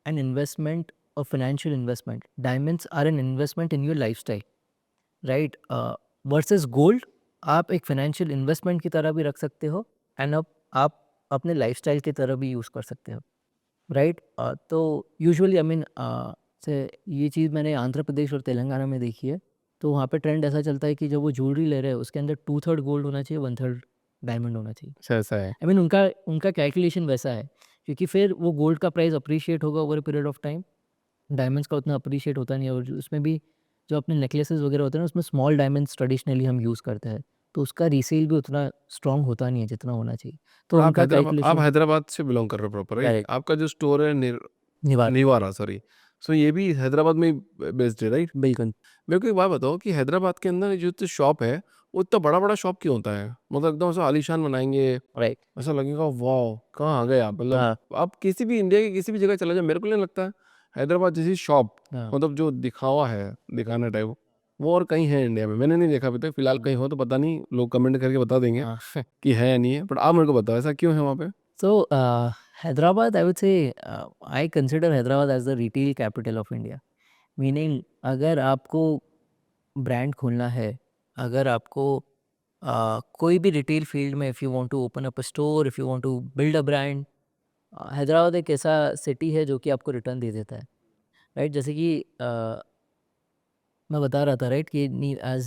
Speaker 1: an investment or financial investment. Diamonds are an investment in your lifestyle, right? Versus gold, आप एक financial investment की तरह भी रख सकते हो, and आप अपने lifestyle की तरह भी यूज़ कर सकते हो, राइट? तो यूजुअली आई मीन से ये चीज़ मैंने आंध्र प्रदेश और तेलंगाना में देखी है, तो वहाँ पे ट्रेंड ऐसा चलता है कि जब वो ज्वेलरी ले रहे हैं उसके अंदर 2/3 गोल्ड होना चाहिए, 1/3 डायमंड होना चाहिए।
Speaker 2: अच्छा, ऐसा है।
Speaker 1: आई मीन उनका उनका कैलकुलेशन वैसा है, क्योंकि फिर वो गोल्ड का प्राइस अप्रिशिएट होगा over a period of time, diamonds का उतना अप्रिशिएट होता नहीं है, और उसमें भी जो अपने नेकलेसेस वगैरह होते हैं ना, उसमें स्मॉल डायमंड्स ट्रेडिशनली हम यूज़ करते हैं, तो उसका रीसेल भी उतना स्ट्रॉन्ग होता नहीं है जितना होना चाहिए, तो
Speaker 2: और
Speaker 1: उनका
Speaker 2: आप
Speaker 1: कैलकुलेशन।
Speaker 2: हैदराबाद से बिलोंग कर रहे हो प्रॉपर, राइट?
Speaker 1: करेक्ट।
Speaker 2: आपका जो स्टोर है
Speaker 1: निवार,
Speaker 2: निवारा, सॉरी। सो ये भी हैदराबाद में बेस्ड है, राइट?
Speaker 1: बिल्कुल।
Speaker 2: मेरे को एक बात बताओ कि हैदराबाद के अंदर जो तो शॉप है, वो इतना बड़ा-बड़ा शॉप क्यों होता है? मतलब एकदम ऐसा आलीशान बनाएँगे,
Speaker 1: राइट।
Speaker 2: ऐसा लगेगा वाओ! कहाँ आ गए आप? मतलब
Speaker 1: हाँ,
Speaker 2: आप किसी भी इंडिया की किसी भी जगह चले जाओ, मेरे को नहीं लगता है हैदराबाद जैसी शॉप,
Speaker 1: हाँ,
Speaker 2: मतलब जो दिखावा है, दिखाना टाइप, वो और कहीं है इंडिया में। मैंने नहीं देखा अभी तक, फिलहाल
Speaker 1: हाँ,
Speaker 2: कहीं हो तो पता नहीं, लोग कमेंट करके बता देंगे
Speaker 1: हाँ।
Speaker 2: कि है या नहीं है। बट आप मेरे को बताओ ऐसा क्यों है वहाँ पे?
Speaker 1: So, Hyderabad, I would say, I consider Hyderabad as the retail capital of India. Meaning, अगर आपको ब्रांड खोलना है, अगर आपको कोई भी रिटेल फील्ड में, if you want to open up a store, if you want to build a brand, Hyderabad एक ऐसा सिटी है जो कि आपको रिटर्न दे देता है, राइट? जैसे कि मैं बता रहा था, राइट, कि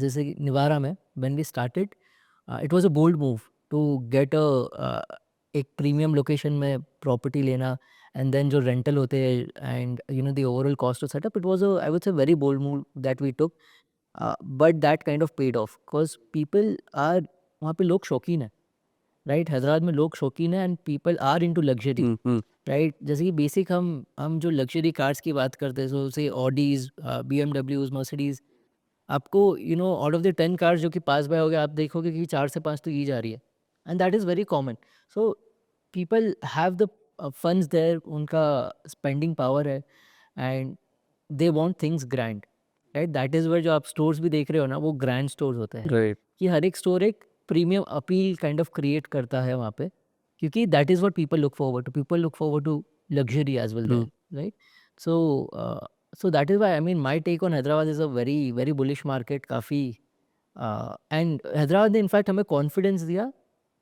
Speaker 1: जैसे कि निवारा में when we started, it was a bold move to get एक प्रीमियम लोकेशन में प्रॉपर्टी लेना, एंड देन जो रेंटल होते हैं and the overall cost of setup, it was a, I would say, very bold move that we took, but that kind of paid off because people are, वहाँ पे लोग शौकीन है, right? Hyderabad में लोग शौकीन है and people are into luxury,
Speaker 2: hmm, hmm.
Speaker 1: Right? जैसे कि बेसिक हम जो लग्जरी कार्स की बात करते हैं, सो से ऑडीज, बीएमडब्ल्यूज, मर्सिडीज, आपको आउट ऑफ द 10 कार्स जो कि पास बाय हो गए, आप देखोगे कि 4 से 5 तो ई जा रही है, and that is very common. So people have the funds there, उनका स्पेंडिंग पावर है, and they want things grand, right? That is where जो आप स्टोर्स भी देख रहे हो ना, वो ग्रैंड स्टोर्स होते हैं
Speaker 2: राइट।
Speaker 1: कि हर एक स्टोर एक premium appeal kind of create करता है वहाँ पे, क्योंकि that is what people look forward to luxury as well
Speaker 2: true.
Speaker 1: There, right? So so that is why I mean my take on Hyderabad is a very very bullish market, काफ़ी and Hyderabad ने in fact हमें confidence दिया,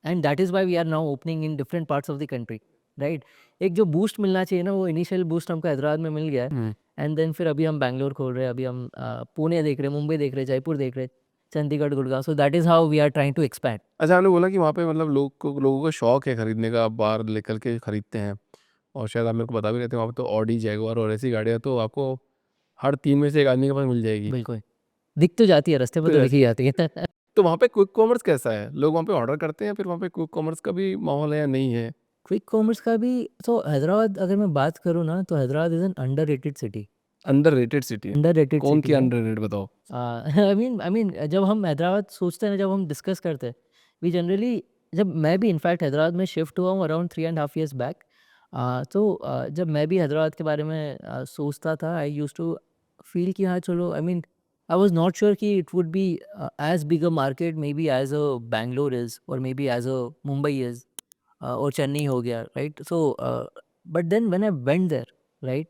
Speaker 1: and that is why we are now opening in different parts of the country, right? एक जो boost मिलना चाहिए ना, वो इनिशियल बूस्ट हमको हैदराबाद में मिल गया है,
Speaker 2: हम्म।
Speaker 1: एंड देन फिर अभी हम बैंगलोर खोल रहे हैं, अभी हम पुणे देख रहे हैं, मुंबई देख रहे हैं, जयपुर देख रहे हैं, Chandigarh, Gurgaon. So that is how we are trying to expand.
Speaker 2: अच्छा, आपने बोला कि वहाँ पे मतलब लोगों को शौक है खरीदने का, आप बाहर लेकर के खरीदते हैं, और शायद आप मेरे को बता भी रहे थे वहाँ पे तो ऑडी, जैगुआर और ऐसी गाड़ियाँ तो आपको हर 3 में से 1 आदमी के पास मिल जाएगी।
Speaker 1: बिल्कुल, दिख तो जाती है, रास्ते पे
Speaker 2: तो
Speaker 1: तो दिख
Speaker 2: जैसे
Speaker 1: ही जाती है।
Speaker 2: तो वहाँ पे क्विक कॉमर्स कैसा है? लोग वहाँ पे ऑर्डर करते हैं, फिर वहाँ पे क्विक कॉमर्स का भी माहौल है या नहीं है?
Speaker 1: क्विक कॉमर्स का भी, तो हैदराबाद अगर मैं बात करूँ ना, तो Hyderabad is an underrated city,
Speaker 2: underrated city है।
Speaker 1: अंडररेटेड
Speaker 2: कौन
Speaker 1: सिटी
Speaker 2: सी
Speaker 1: है।
Speaker 2: अंडररेटेड बताओ?
Speaker 1: आई मीन जब हम हैदराबाद सोचते हैं ना, जब हम डिस्कस करते हैं, वी जनरली, जब मैं भी इनफैक्ट हैदराबाद में शिफ्ट हुआ हूँ अराउंड 3.5 ईयर्स बैक, जब मैं भी हैदराबाद के बारे में सोचता था, आई यूज्ड टू फील कि हाँ चलो, I mean I was not sure कि it would be as big a market may be as a Bangalore is, और मे be as a Mumbai is, और चेन्नई हो गया, right? So but then when I went there, right,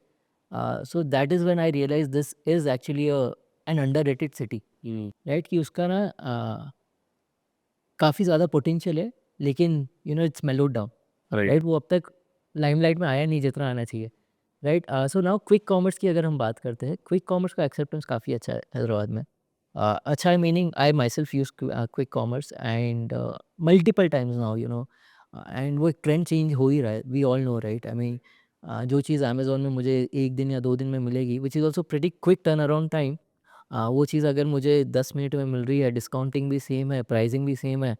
Speaker 1: so that is when I realise this is actually an underrated city,
Speaker 2: hmm.
Speaker 1: Right? कि उसका ना काफ़ी ज़्यादा potential है, लेकिन it's mellowed down,
Speaker 2: right.
Speaker 1: Right? वो अब तक लाइमलाइट में आया नहीं जितना आना चाहिए, right? So now quick commerce की अगर हम बात करते हैं, क्विक कॉमर्स का एक्सेप्टेंस काफ़ी अच्छा है हैदराबाद में। अच्छा है, meaning I myself use quick commerce and multiple times now, एंड वो एक ट्रेंड चेंज हो ही रहा है, we all know, right? I mean जो चीज़ अमेज़न में मुझे 1 दिन या 2 दिन में मिलेगी, which is also pretty quick turn around time, वो चीज़ अगर मुझे 10 मिनट में मिल रही है, डिस्काउंटिंग भी सेम है, प्राइसिंग भी सेम है,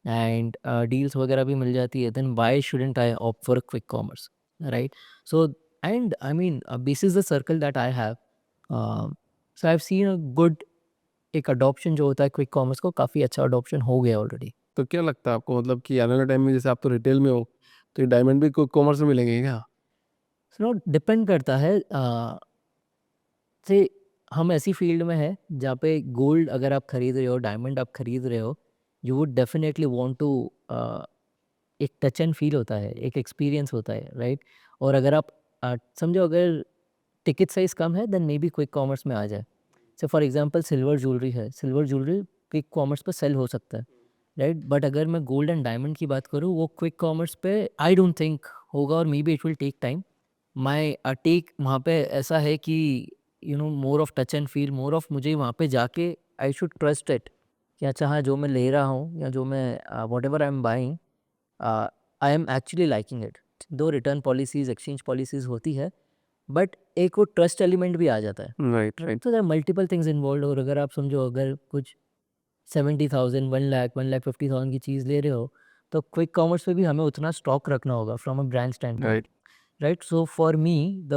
Speaker 1: एंड डील्स वगैरह भी मिल जाती है, then why shouldn't I opt for quick commerce, right? So and I mean this is the circle that I have, so I have seen a good, एक adoption जो होता है क्विक कॉमर्स को, काफ़ी अच्छा अडॉप्शन हो गया ऑलरेडी।
Speaker 2: तो क्या लगता है आपको, मतलब कि आने वाले टाइम में जैसे आप तो रिटेल में हो, तो ये डायमंड भी क्विक कॉमर्स में मिलेंगे क्या?
Speaker 1: सो डिपेंड करता है, से हम ऐसी फील्ड में हैं जहाँ पे गोल्ड अगर आप खरीद रहे हो, डायमंड आप खरीद रहे हो, you would definitely want to, एक टच एंड फील होता है, एक एक्सपीरियंस होता है, राइट? और अगर आप समझो, अगर टिकट साइज़ कम है, then maybe quick commerce में आ जाए। Say for example silver jewellery है, सिल्वर ज्वेलरी क्विक कॉमर्स पे सेल हो सकता है, राइट? बट अगर मैं गोल्ड एंड डायमंड की बात करूँ, वो क्विक कॉमर्स पे आई डोंट थिंक होगा, और may be it will take time. My take वहाँ पे ऐसा है कि more of touch and feel, more of मुझे वहाँ पे जाके आई शुड ट्रस्ट इट, कि अच्छा हाँ, जो मैं ले रहा हूँ या जो मैं whatever I am buying, I am actually liking it. दो रिटर्न पॉलिसीज़, एक्सचेंज पॉलिसीज़ होती है, बट एक वो ट्रस्ट एलिमेंट भी आ जाता है।
Speaker 2: Right, right.
Speaker 1: तो there are multiple things involved, और अगर आप समझो, अगर कुछ 70,000, 1 लाख, 1,50,000 की चीज़ ले रहे हो, तो क्विक कॉमर्स पे भी हमें उतना स्टॉक रखना होगा from a brand stand point,
Speaker 2: right.
Speaker 1: Right? So for me the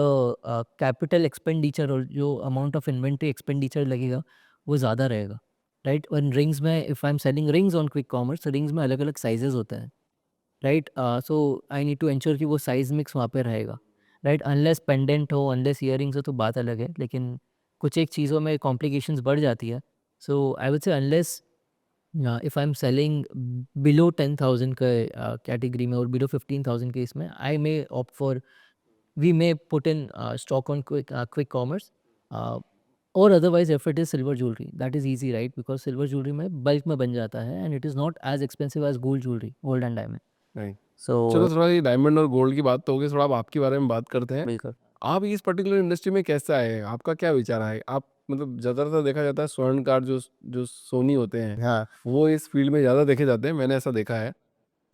Speaker 1: capital expenditure, और जो अमाउंट ऑफ इन्वेंट्री एक्सपेंडिचर लगेगा, वो ज़्यादा रहेगा, राइट? और रिंग्स में, if I am selling rings on quick commerce, rings में अलग अलग साइजेस होते हैं, right? So I need to ensure कि वो साइज़ मिक्स वहाँ पे रहेगा, राइट? अनलेस पेंडेंट हो, अनलेस ईयरिंग्स हो, तो बात अलग है, लेकिन कुछ एक चीज़ों में कॉम्प्लिकेशंस बढ़ जाती है। So I would say unless if I am selling below 10,000 के कैटेगरी में, और बिलो 15,000 के इसमें, I may opt for, we may put in stock on quick commerce, और otherwise if it is silver jewellery, that is easy, right? Because silver jewellery में bulk में बन जाता है, and it is not as expensive as gold jewellery, gold and diamond.
Speaker 2: Right. चलो,
Speaker 1: सो
Speaker 2: थोड़ा ये diamond और गोल्ड की बात तो हो गई, थोड़ा अब आपके बारे में बात करते हैं।
Speaker 1: बिल्कुल।
Speaker 2: आप इस पर्टिकुलर इंडस्ट्री में कैसा है? आपका क्या विचार है? आप मतलब ज़्यादातर देखा जाता है स्वर्णकार जो जो सोनी होते हैं,
Speaker 1: हाँ,
Speaker 2: वो इस फील्ड में ज़्यादा देखे जाते हैं, मैंने ऐसा देखा है।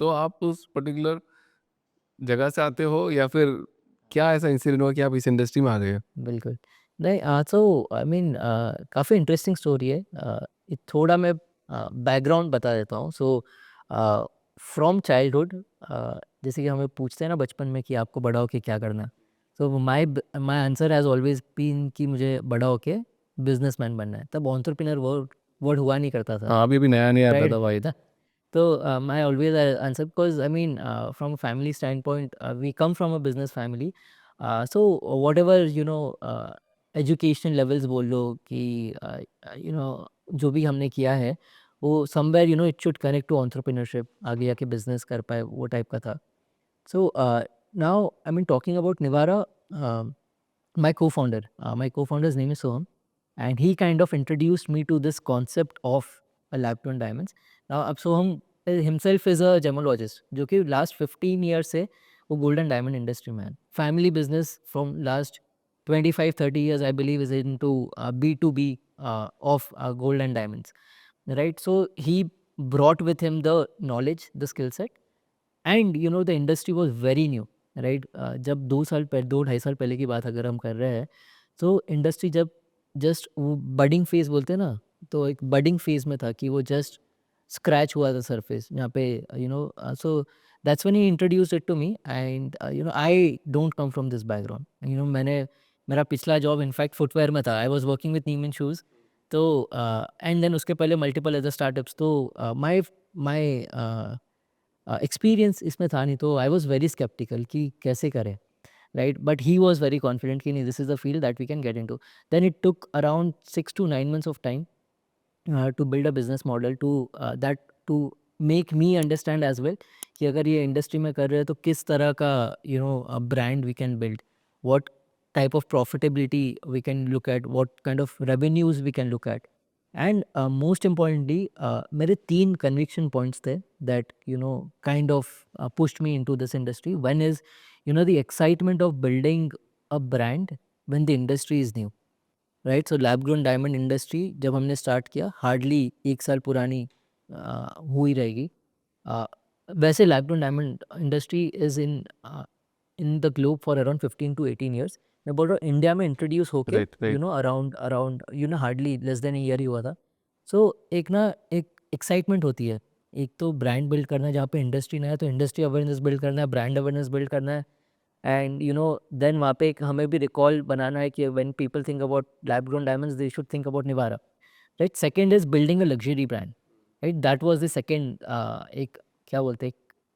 Speaker 2: तो आप उस पर्टिकुलर जगह से आते हो, या फिर क्या ऐसा इंसिडेंट हुआ कि आप इस इंडस्ट्री में आ गए?
Speaker 1: बिल्कुल। नहीं, सो आई मीन काफ़ी इंटरेस्टिंग स्टोरी है। ये थोड़ा मैं बैकग्राउंड बता देता हूँ। सो फ्रॉम चाइल्डहुड, जैसे कि हमें पूछते हैं ना बचपन में कि आपको बड़ा होके क्या करना है? So my answer has always been कि मुझे बड़ा होके बिज़नेसमैन बनना है। तब एंटरप्रेन्योर वर्ड वर्ड हुआ नहीं करता था,
Speaker 2: हाँ, अभी नया-नया
Speaker 1: राइट?
Speaker 2: पैदा हुआ है।
Speaker 1: So my always answer, because I mean from a family standpoint, we come from a business family, so whatever education levels बोल लो कि यू नो जो भी हमने किया है वो somewhere it should connect to entrepreneurship, आगे जाके बिजनेस कर पाए, वो टाइप का था. So now I mean talking about Nivara, my co-founder's name is Soham, and he kind of introduced me to this concept of a lab-grown diamonds. Now अब Soham himself is a gemologist जो कि last 15 years से वो golden diamond industry में है. Family business from last 25-30 years I believe is into B2B of gold and diamonds, right? So he brought with him the knowledge, the skill set, and the industry was very new, right. जब 2-2.5 साल पहले की बात अगर हम कर रहे हैं, तो इंडस्ट्री जब जस्ट वो बडिंग फेज बोलते हैं ना, तो एक बडिंग फेज में था कि वो जस्ट स्क्रैच हुआ था सरफेस यहाँ पे. So that's when he introduced it to me, and I don't come from this background. मैंने मेरा पिछला जॉब इनफैक्ट फुटवेयर में था. I was working with Neeman's shoes. तो एंड देन उसके पहले मल्टीपल अदर स्टार्टअप्स. तो माई माई एक्सपीरियंस इसमें था नहीं, तो आई वॉज वेरी स्केप्टिकल कि कैसे करें, right. But he was very confident कि नहीं, this is the field that we can get into. Then it took around 6 to 9 months of time to build a business model to make me understand as well कि अगर ये industry में कर रहे हैं तो किस तरह का brand we can build, what type of profitability we can look at, what kind of revenues we can look at. And most importantly मेरे 3 कन्विक्शन पॉइंट्स थे that kind of pushed me into this industry. One is the excitement of building a brand when the industry is new, right. So lab grown diamond industry जब हमने start किया hardly 1 साल पुरानी हुई रहेगी. वैसे lab grown diamond industry is in the globe for around 15 to 18 years. मैं बोल रहा हूँ इंडिया में इंट्रोड्यूस होके
Speaker 2: right, right.
Speaker 1: Around around hardly less than year ही हुआ था. सो एक एक्साइटमेंट होती है. एक तो ब्रांड बिल्ड करना है जहाँ पे इंडस्ट्री नया है, तो इंडस्ट्री अवेयरनेस बिल्ड करना है, ब्रांड अवेयरनेस बिल्ड करना है. एंड देन वहाँ पे एक हमें भी रिकॉल बनाना है कि when people think about lab grown diamonds they should think about Nivara, right. Second is building a luxury brand, right. That was the second, एक क्या बोलते हैं,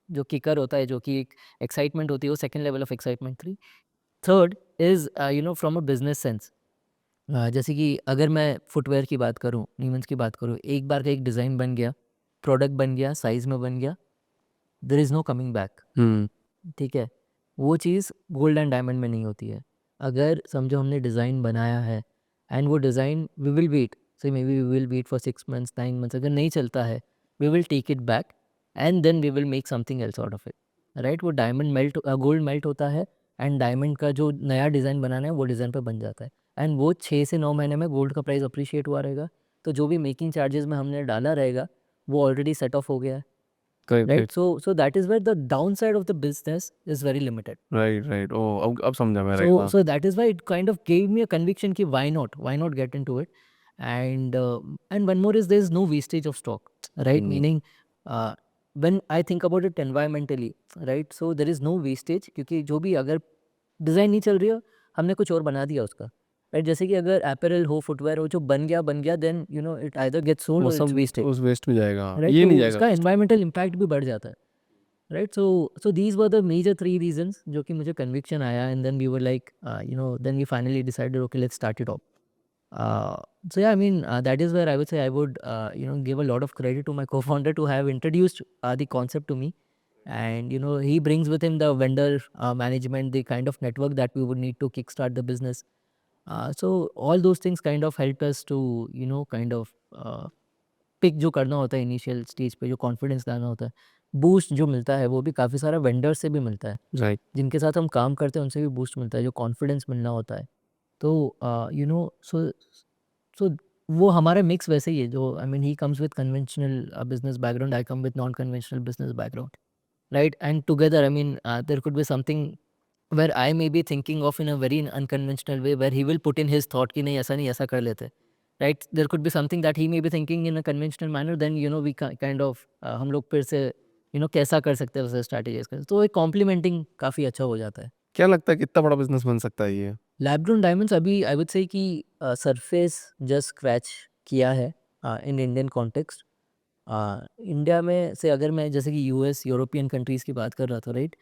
Speaker 1: जो किकर होता है, जो कि एक एक्साइटमेंट होती है, वो सेकंड लेवल ऑफ एक्साइटमेंट थी. Third is from a business sense. जैसे कि अगर मैं फुटवेयर की बात करूँ, नीमन्स की बात करूँ, एक बार का एक डिज़ाइन बन गया, प्रोडक्ट बन गया, साइज़ में बन गया, there is no coming back, ठीक है. वो चीज़ गोल्ड एंड डायमंड में नहीं होती है. अगर समझो हमने डिज़ाइन बनाया है एंड वो design we will wait, so maybe we will wait for 6 months 9 months. अगर नहीं चलता है we will take it back and then we will make something else out of it, right. वो diamond gold melt होता है and diamond का जो नया डिज़ाइन बनाना है वो डिज़ाइन पे बन जाता है. एंड वो 6 से 9 महीने में गोल्ड का प्राइस अप्रिशिएट हुआ रहेगा, तो जो भी मेकिंग चार्जेस में हमने डाला रहेगा वो ऑलरेडी सेट ऑफ हो गया है,
Speaker 2: correct,
Speaker 1: right.
Speaker 2: Correct.
Speaker 1: So that is where the downside of the business is very limited.
Speaker 2: Right, right. Oh, अब समझा मैं. राइट,
Speaker 1: So
Speaker 2: हाँ.
Speaker 1: so that is why it kind of gave me a conviction कि why not get into it. And one more is there is no wastage of stock, right. Meaning when I think about it environmentally, right, so there is no wastage क्योंकि जो भी अगर design नहीं चल रही हो हमने कुछ और बना दिया उसका, राइट. जैसे कि अगर अपैरल हो, फुटवेयर हो, जो बन गया then it either gets sold
Speaker 2: वो
Speaker 1: और इट्स
Speaker 2: सब
Speaker 1: वेस्टेड,
Speaker 2: उस वेस्ट में जाएगा,
Speaker 1: राइट.
Speaker 2: ये
Speaker 1: तो
Speaker 2: नहीं जाएगा.
Speaker 1: उसका एनवायरमेंटल इम्पैक्ट भी बढ़ जाता है, right. So these were the major 3 reasons जो कि मुझे conviction आया. And then we were like then we finally decided, okay, let's start it off. So yeah, I mean that is where I would say I would give a lot of credit to my co-founder to have introduced the concept to me. And he brings with him the vendor management, the kind of network that we would need to kickstart the business. So all those things kind of helped us to kind of pick जो करना होता है initial stage पे, जो confidence लाना होता है, boost जो मिलता है वो भी काफ़ी सारा वेंडर से भी मिलता है,
Speaker 2: राइट.
Speaker 1: जिनके साथ हम काम करते हैं उनसे भी बूस्ट मिलता है, जो कॉन्फिडेंस मिलना होता है. तो सो वो हमारा मिक्स वैसे ही है. जो I mean he comes with conventional business background, I come with non conventional business background, right. And together I mean there could be something where I may be thinking of in a very unconventional way, where he will put in his thought कि नहीं ऐसा कर लेते, right. There could be something that he may be thinking in a conventional manner, then we kind of हम लोग फिर से कैसा कर सकते हैं वैसे strategies कर, तो एक complementing काफ़ी अच्छा हो जाता है.
Speaker 2: क्या लगता है कितना बड़ा बिजनेस बन सकता है ये?
Speaker 1: लैब ग्रोन डायमंड्स अभी आई वुड से कि सरफेस जस्ट स्क्रैच किया है इन इंडियन कॉन्टेक्स्ट. इंडिया में से अगर मैं जैसे कि यूएस यूरोपियन कंट्रीज़ की बात कर रहा था, राइट.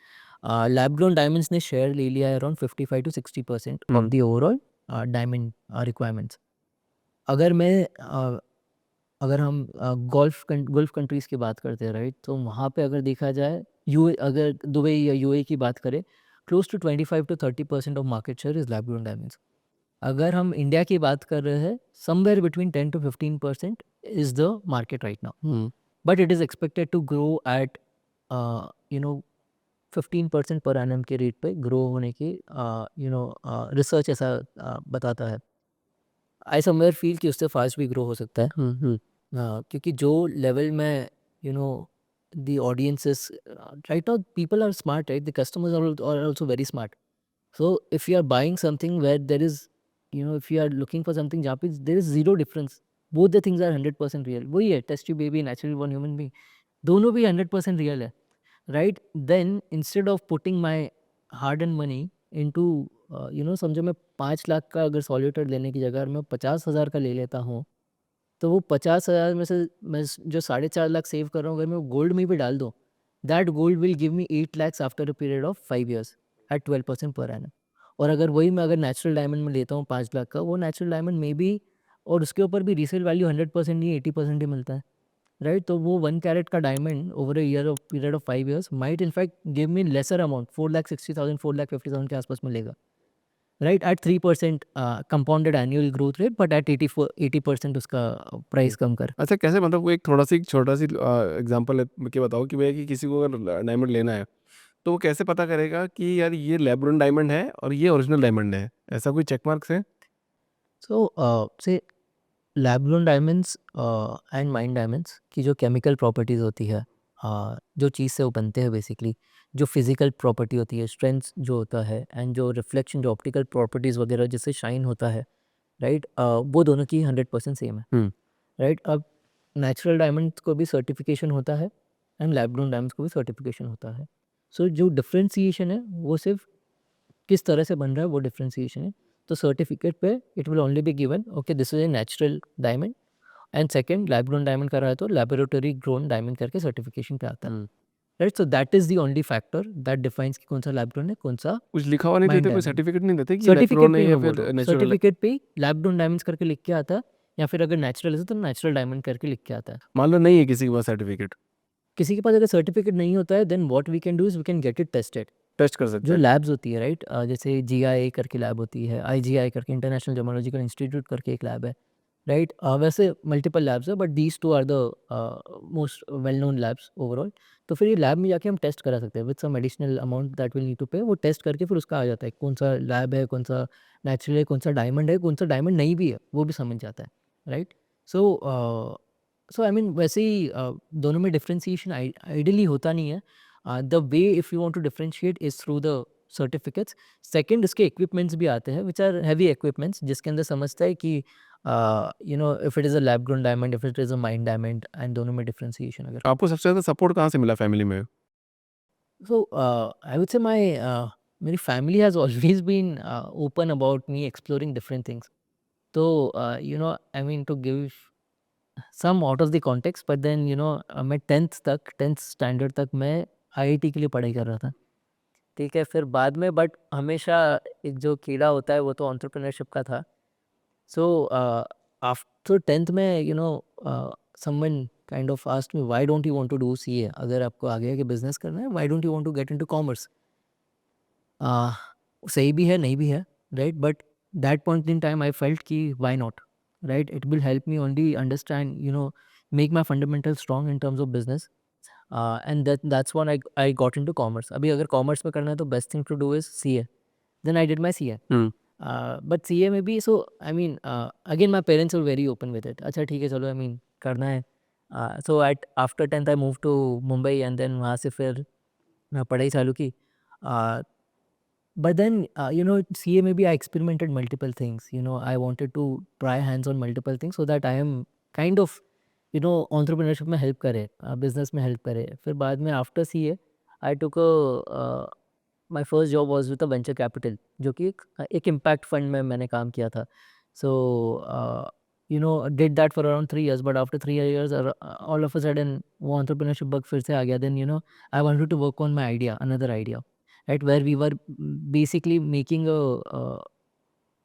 Speaker 1: लैब ग्रोन डायमंड्स ने शेयर ले लिया है around 55 to 60% of the overall diamond requirements. अगर अगर हम गल्फ कंट्रीज़ की बात करते हैं, राइट, तो वहाँ पे अगर देखा जाए, अगर दुबई या यूएई की बात करें, close to 25 to 30% of market share is lab grown diamonds. अगर हम इंडिया की बात कर रहे हैं, somewhere between 10 to 15% is the market right now, but it is expected to grow at you know 15% per annum के रेट पे grow होने की रिसर्च ऐसा बताता है। आई समवेयर फील कि उससे फास्ट भी ग्रो हो सकता है। क्योंकि जो लेवल में you know the audiences right now, people are smart, right, the customers are also very smart. So if you are buying something where there is if you are looking for something जहाँ पे there is zero difference, both the things are 100% real. वही है, test tube baby, natural born human being, दोनों भी 100% real है, right. Then instead of putting my hard and money into समझो मैं 5 लाख का अगर सॉल्यूटर लेने की जगह मैं 50,000 का ले लेता हूँ, तो वो 50,000 में से मैं जो 4.5 लाख सेव कर रहा हूँ, अगर मैं गोल्ड में भी डाल दूँ, that gold will give me 8 lakhs after a period of 5 years at 12% per annum. और अगर वही मैं अगर नेचुरल डायमंड में लेता हूँ 5 लाख का, वो नेचुरल डायमंड में भी, और उसके ऊपर भी रीसेल वैल्यू 100% नहीं 80% ही मिलता है, राइट। तो वो 1 कैरेट का diamond over a year of period of 5 years might in fact give me lesser amount, 4,60,000 4,50,000 के आसपास मिलेगा, right, at 3% compounded annual growth rate, but at 80% उसका प्राइस कम कर।
Speaker 2: अच्छा, कैसे, मतलब वो एक छोटा सी एग्जांपल के बताओ कि भैया कि किसी को अगर डायमंड लेना है तो वो कैसे पता करेगा कि यार ये लैब ग्रोन डायमंड है और ये ओरिजिनल डायमंड है? ऐसा कोई चेक मार्क्स है?
Speaker 1: सो से lab grown diamonds and mine diamonds की जो केमिकल प्रॉपर्टीज़ होती है, जो चीज़ से वो बनते हैं बेसिकली, जो फिजिकल प्रॉपर्टी होती है, स्ट्रेंथ जो होता है, एंड जो रिफ्लेक्शन, जो ऑप्टिकल प्रॉपर्टीज़ वगैरह जिससे शाइन होता है, राइट, वो दोनों की 100% सेम है,
Speaker 2: हुँ।
Speaker 1: राइट। अब नेचुरल डायमंड को भी सर्टिफिकेशन होता है एंड लैब ग्रोन डायमंड्स को भी सर्टिफिकेशन होता है। सो जो डिफ्रेंसिएशन है वो सिर्फ किस तरह से बन रहा है, वो डिफ्रेंसिएशन है। तो सर्टिफिकेट पे it will only be given okay this is a natural diamond, and second lab grown diamond का रहा है तो लैबोरेटरी ग्रोन डायमंड करके सर्टिफिकेशन पे आता है,
Speaker 2: hmm.
Speaker 1: Right. So that is the only factor that defines कि कौन सा लैब ग्रोन है, कौन सा
Speaker 2: कुछ लिखा हुआ नहीं
Speaker 1: माइन
Speaker 2: देते, कोई
Speaker 1: डायमंड।
Speaker 2: सर्टिफिकेट नहीं देते कि ये लैब
Speaker 1: सर्टिफिकेट
Speaker 2: ग्रोन
Speaker 1: पे
Speaker 2: है
Speaker 1: ही
Speaker 2: या
Speaker 1: मैं बोल रहा
Speaker 2: फिर
Speaker 1: हूँ,
Speaker 2: नेचुरल है?
Speaker 1: सर्टिफिकेट पे ही लैब ग्रोन डायमंड्स करके लिख के आता है, या फिर अगर नेचुरल है तो नेचुरल डायमंड करके लिख के आता है।
Speaker 2: मान लो नहीं है किसी के पास सर्टिफिकेट,
Speaker 1: किसी के पास अगर सर्टिफिकेट नहीं होता है, then what we can do is we can get it tested.
Speaker 2: Test कर सकते
Speaker 1: जो
Speaker 2: हैं।
Speaker 1: लैब्स होती है, राइट, जैसे जीआईए करके लैब होती है, आईजीआई करके इंटरनेशनल जोमोलॉजिकल इंस्टीट्यूट करके एक लैब है, राइट। वैसे मल्टीपल लैब्स है, but these two are the most well known labs overall. तो फिर ये लैब में जाके हम टेस्ट करा सकते हैं with some additional amount that will need to pay. वो टेस्ट करके फिर उसका आ जाता है कौन सा लैब है, कौन सा नेचुरल है, कौन सा डायमंड है, कौन सा डायमंड नहीं भी है, वो भी समझ जाता है, राइट। सो आई मीन वैसे ही दोनों में डिफ्रेंसिएशन आइडियली होता नहीं है। The way if you want to differentiate is through the certificates. Second, इसके इक्विपमेंट्स भी आते हैं विच आर हैवी इक्विपमेंट्स, जिसके अंदर समझता है कि if it is a lab grown diamond, if it is a mine diamond, and दोनों में डिफरेंशिएशन अगर।
Speaker 2: आपको सबसे ज़्यादा सपोर्ट कहाँ से मिला फैमिली में?
Speaker 1: सो आई वुड से माई मेरी family has always been open about me exploring different things. तो I mean to give some out of the context, but then मैं 10th स्टैंडर्ड तक मैं आईआईटी के लिए पढ़ाई कर रहा था, ठीक है। फिर बाद में बट हमेशा एक जो कीड़ा होता है वो तो एंटरप्रेन्योरशिप का था। सो आफ्टर 10th में someone kind of asked me why don't you want to do CA, अगर आपको आगे आगे बिजनेस करना है, why don't you want to get into commerce. सही भी है, नहीं भी है, right, but that point in time I felt कि why not, right, it will help me only understand make my fundamental strong in terms of business, and that's what I got into commerce. अभी अगर commerce में करना है तो best thing to do is CA, then I did my CA.
Speaker 2: Hmm.
Speaker 1: But CA में भी, so I mean again my parents were very open with it, अच्छा ठीक है चलो, आई मीन करना है। So at after 10th I move to Mumbai, and then वहाँ से फिर मैं पढ़ाई चालू की। But then, CA maybe I experimented multiple things. I wanted to try hands on multiple things so that I am kind of, entrepreneurship में help करे, business में help करे. फिर बाद में after CA, I took my first job was with a venture capital, जो कि एक impact fund में मैंने काम किया था. So, did that for around 3 years, but after 3 years, all of a sudden, वो entrepreneurship bug फिर से आ गया. Then, I wanted to work on my idea, another idea, right, where we were basically making a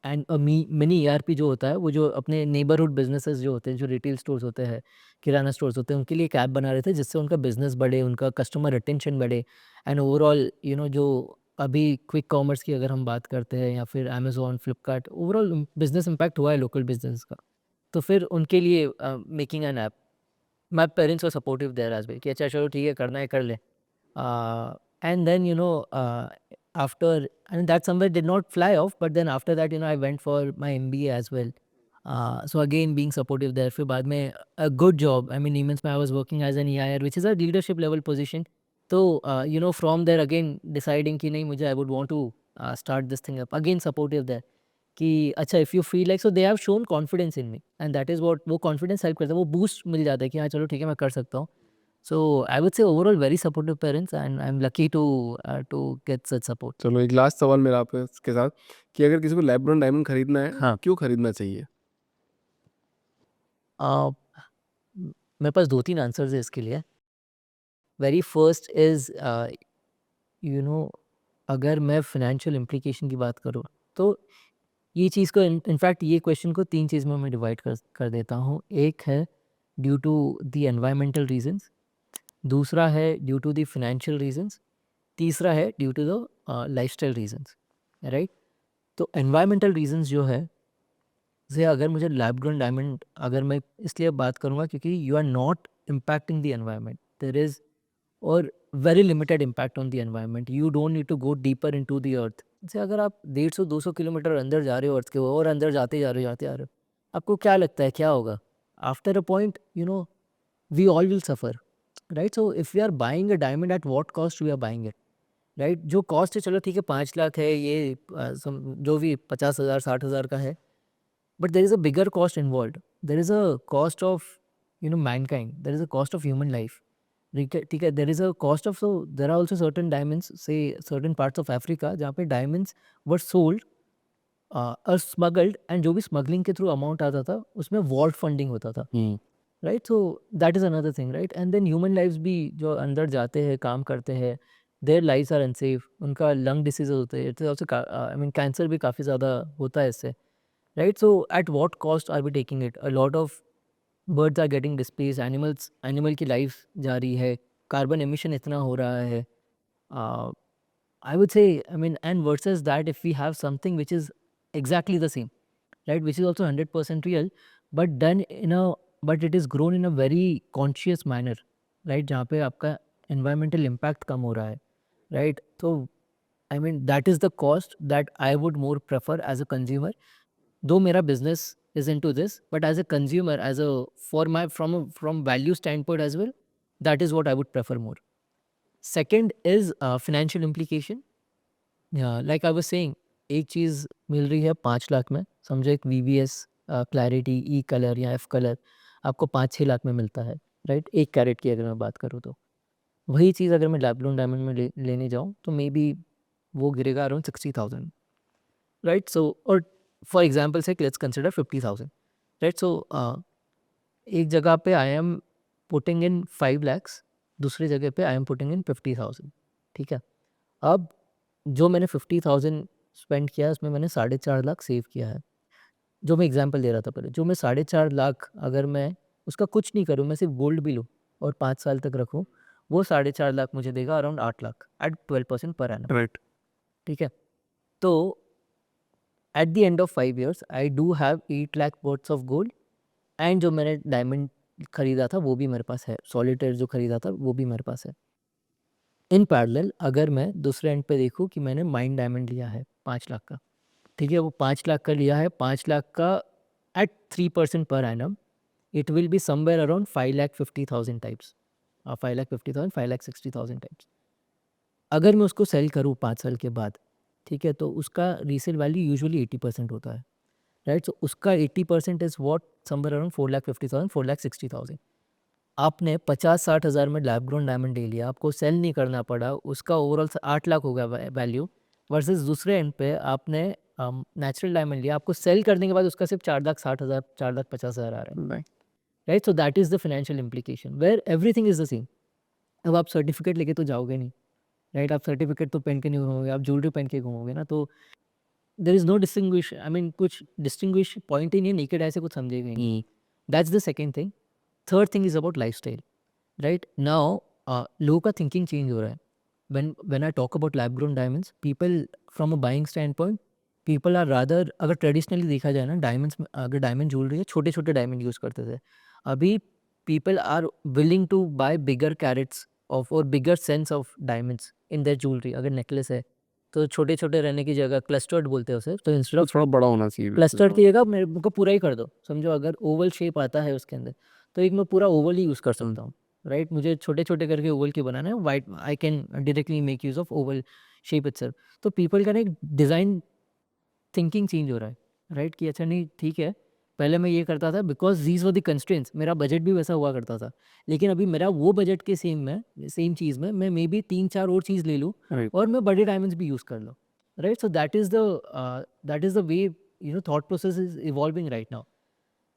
Speaker 1: and mini ERP जो होता है, वो जो अपने नेबरहुड बिजनेसेस जो होते हैं, जो रिटेल स्टोर्स होते हैं, किराना स्टोर्स होते हैं, उनके लिए एक ऐप बना रहे थे जिससे उनका बिजनेस बढ़े, उनका कस्टमर रिटेंशन बढ़े, एंड ओवरऑल जो अभी क्विक कॉमर्स की अगर हम बात करते हैं, या फिर Amazon, Flipkart, overall business impact हुआ है लोकल बिजनेस का। तो फिर उनके लिए making an app, my parents were supportive there as well कि अच्छा चलो ठीक है, करना है कर ले। And then after, and that somewhere did not fly off, but then after that I went for my MBA as well. So again being supportive there, फिर बाद में a good job, I mean Siemens में I was working as an EIR, which is a leadership level position. तो from there again deciding कि नहीं, मुझे I would want to start this thing up, again supportive there कि अच्छा if you feel like, so they have shown confidence in me, and that is what, वो confidence help करता है, वो boost मिल जाता है कि हाँ चलो ठीक है मैं कर सकता हूँ। So I would say overall very supportive parents, and I'm lucky to get such support.
Speaker 2: चलो एक लास्ट सवाल मेरा आपके साथ कि अगर किसी को लैब ग्रोन डायमंड खरीदना है,
Speaker 1: हाँ।
Speaker 2: क्यों खरीदना चाहिए?
Speaker 1: मेरे पास 2-3 आंसर्स है इसके लिए। Very first is you no अगर मैं फाइनेंशियल इम्प्लीकेशन की बात करूँ, तो ये चीज़ को इनफैक्ट ये क्वेश्चन को 3 चीज़ में मैं डिवाइड कर देता हूँ। एक है due to the environmental reasons, दूसरा है due to the financial reasons, तीसरा है due to the lifestyle reasons, right? तो एनवायरमेंटल रीजंस जो है, से अगर मुझे लैब ग्रोन डायमंड, अगर मैं इसलिए बात करूँगा क्योंकि you are not impacting the environment, there is और very limited impact on the environment, you don't need to go deeper into the earth. जैसे अगर आप 150-200 किलोमीटर अंदर जा रहे हो अर्थ के, और अंदर जाते जाते आ रहे हो, आपको क्या लगता है क्या होगा? After a point we all will suffer, right? So if we are buying a diamond, at what cost we are buying it, right? जो कॉस्ट है चलो ठीक है 5 लाख है, ये जो भी 50,000 60,000 का है, but there is a bigger cost involved. There is a cost of mankind, there is a cost of human life, ठीक है, there is a cost of, so there are also certain diamonds, say certain parts of Africa जहाँ पे diamonds were sold or smuggled, and जो भी smuggling के through amount आता था उसमें वॉल्ट फंडिंग होता था, right? So that is another thing, right? And then human lives भी जो अंदर जाते हैं काम करते हैं, देयर लाइव्स आर अनसेफ, उनका लंग डिसीज होते हैं, it's also I mean cancer भी काफ़ी ज़्यादा होता है इससे, right? So at what cost are we taking it? A lot of birds are getting displaced, animal की life जा रही है, carbon emission इतना हो रहा है, I would say, I mean, and versus that, if we have something which is exactly the same, right, which is also 100% real, but done but it is grown in a very conscious manner, right, जहाँ पे आपका environmental impact कम हो रहा है, right? तो I mean, that is the cost that I would more prefer as a consumer. Though मेरा business is into this, but as a consumer, as a for my from value standpoint as well, that is what I would prefer more. Second is financial implication. Like I was saying, एक चीज़ मिल रही है 5 लाख में, समझो एक VVS clarity ई colour या F colour आपको 5-6 लाख में मिलता है, राइट? 1 कैरेट की अगर मैं बात करूँ तो। वही चीज़ अगर मैं लैब ग्रोन डायमंड में लेने जाऊँ तो मे बी वो गिरेगा अराउंड 60,000, राइट? सो और फॉर एग्जाम्पल से लेट्स कंसिडर 50,000, राइट? सो एक जगह पे I am putting in 5 lakhs, दूसरी जगह पे आई एम पुटिंग इन 50,000, ठीक है? अब जो मैंने 50,000 स्पेंड किया है उसमें मैंने 4.5 लाख सेव किया है। जो मैं एग्जांपल दे रहा था पहले, जो मैं 4.5 लाख अगर मैं उसका कुछ नहीं करूँ, मैं सिर्फ गोल्ड भी लूँ और 5 साल तक रखूँ, वो 4.5 लाख मुझे देगा around 8 lakh eight 12% per annum,
Speaker 2: right.
Speaker 1: ठीक है? तो at the end of 5 years I do have 8 lakh worth of gold, and जो मैंने डायमंड खरीदा था वो भी मेरे पास है, सॉलिटेयर जो खरीदा था वो भी मेरे पास है। इन पैरेलल अगर मैं दूसरे एंड पे देखूँ कि मैंने माइन डायमंड लिया है 5 लाख का, ठीक है? वो 5 लाख का लिया है, 5 लाख का at 3% per annum, it will be somewhere around 5,50,000 types, 5,50,000, 5,60,000 types. अगर मैं उसको सेल करूँ 5 साल के बाद, ठीक है? तो उसका रीसेल वैल्यू यूजुअली 80% होता है, राइट? सो उसका 80% इज़ व्हाट, समवेयर अराउंड 4,50,000, 4,60,000। आपने 50-60 हज़ार में लैब ग्रोन डायमंड ले लिया, आपको सेल नहीं करना पड़ा, उसका ओवरऑल 8 लाख हो गया वैल्यू, वर्सेस दूसरे एंड पे आपने नेचुरल डायमंड लिया, आपको सेल करने के बाद उसका सिर्फ 4,60,000, 4,50,000 आ रहा है,
Speaker 2: right.
Speaker 1: Right? So that is the financial implication where everything is the same. अब आप सर्टिफिकेट लेके तो जाओगे नहीं, राइट? आप सर्टिफिकेट तो पहन के नहीं घूमोगे, आप ज्वेलरी पहन के घूमोगे ना, तो there is no distinguish, I mean कुछ डिस्टिंग्विश पॉइंट ही नहीं है, नेकेड आई से कुछ समझेगा ही नहीं। That's the second thing. Third thing is about lifestyle, right? Now लोगों का थिंकिंग चेंज हो रहा है। When I talk about lab grown diamonds, people from a buying standpoint, people are rather, अगर ट्रेडिशनली देखा जाए ना, डायमंड्स में अगर डायमंड ज्वेलरी है, छोटे छोटे डायमंड यूज़ करते थे। अभी people are willing to buy bigger carats of or bigger sense of diamonds in their jewelry। अगर नेकलेस है तो छोटे छोटे रहने की जगह क्लस्टर्ड बोलते हैं उसे, तो इंस्टेड
Speaker 2: तो
Speaker 1: ऑफ
Speaker 2: थोड़ा बड़ा होना चाहिए।
Speaker 1: क्लस्टर्ड की जगह मेरे को पूरा ही कर दो। समझो अगर ओवल शेप आता है उसके अंदर, तो एक मैं पूरा ओवल ही यूज़ कर सकता हूँ, राइट? मुझे छोटे छोटे करके ओवल क्यों बनाना है? White, I can directly make use of Oval shape itself. तो पीपल का ना एक डिज़ाइन थिंकिंग चेंज हो रहा है, राइट? कि अच्छा नहीं ठीक है, पहले मैं ये करता था because these were the constraints, मेरा बजट भी वैसा हुआ करता था, लेकिन अभी मेरा वो बजट के सेम चीज़ में मैं मे बी 3-4 और चीज़ ले लूँ
Speaker 2: राइट।
Speaker 1: और मैं बड़े डायमंड्स भी यूज़ कर लूँ, right? So that is the way, you know, thought process is evolving right now.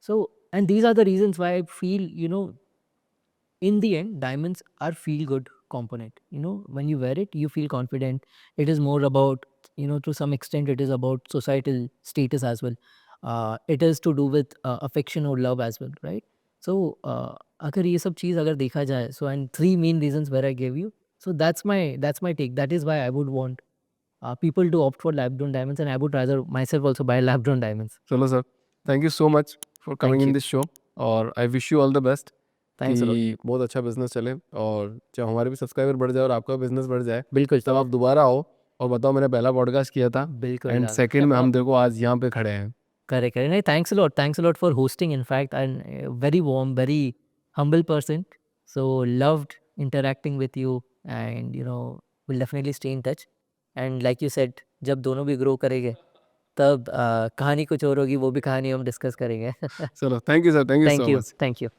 Speaker 1: So, and these are the reasons why I feel, you know, in the end diamonds are feel good component. You know, when you wear it you feel confident. It is more about, you know, to some extent it is about societal status as well. It is to do with affection or love as well, right? So अगर ये सब चीज़ अगर देखा जाए, so and three main reasons where I gave you, so that's my take. That is why I would want people to opt for lab grown diamonds, and I would rather myself also buy lab grown diamonds.
Speaker 2: चलो sir, thank you so much for coming
Speaker 1: Thank
Speaker 2: in
Speaker 1: you.
Speaker 2: This show, और I wish you all the best
Speaker 1: Thanks a lot.
Speaker 2: कि बहुत अच्छा business चले, और जब हमारे भी सब्सक्राइबर बढ़ जाए और आपका बिजनेस बढ़ जाए,
Speaker 1: बिल्कुल
Speaker 2: तब आप दोबारा आओ और बताओ मैंने पहला पॉडकास्ट किया था,
Speaker 1: बिल्कुल
Speaker 2: एंड
Speaker 1: यार।
Speaker 2: सेकंड में हम देखो आज यहाँ पे खड़े हैं।
Speaker 1: Correct, correct. No, thanks a lot for hosting. In fact, and very warm, very humble person. So loved interacting with you, and you know, we'll definitely stay in touch. And like you said, जब दोनों भी grow करेंगे, तब कहानी कुछ और होगी, वो भी कहानी हम डिस्कस करेंगे।
Speaker 2: चलो, thank you sir, thank you
Speaker 1: Thank
Speaker 2: so
Speaker 1: you,
Speaker 2: much.
Speaker 1: thank you.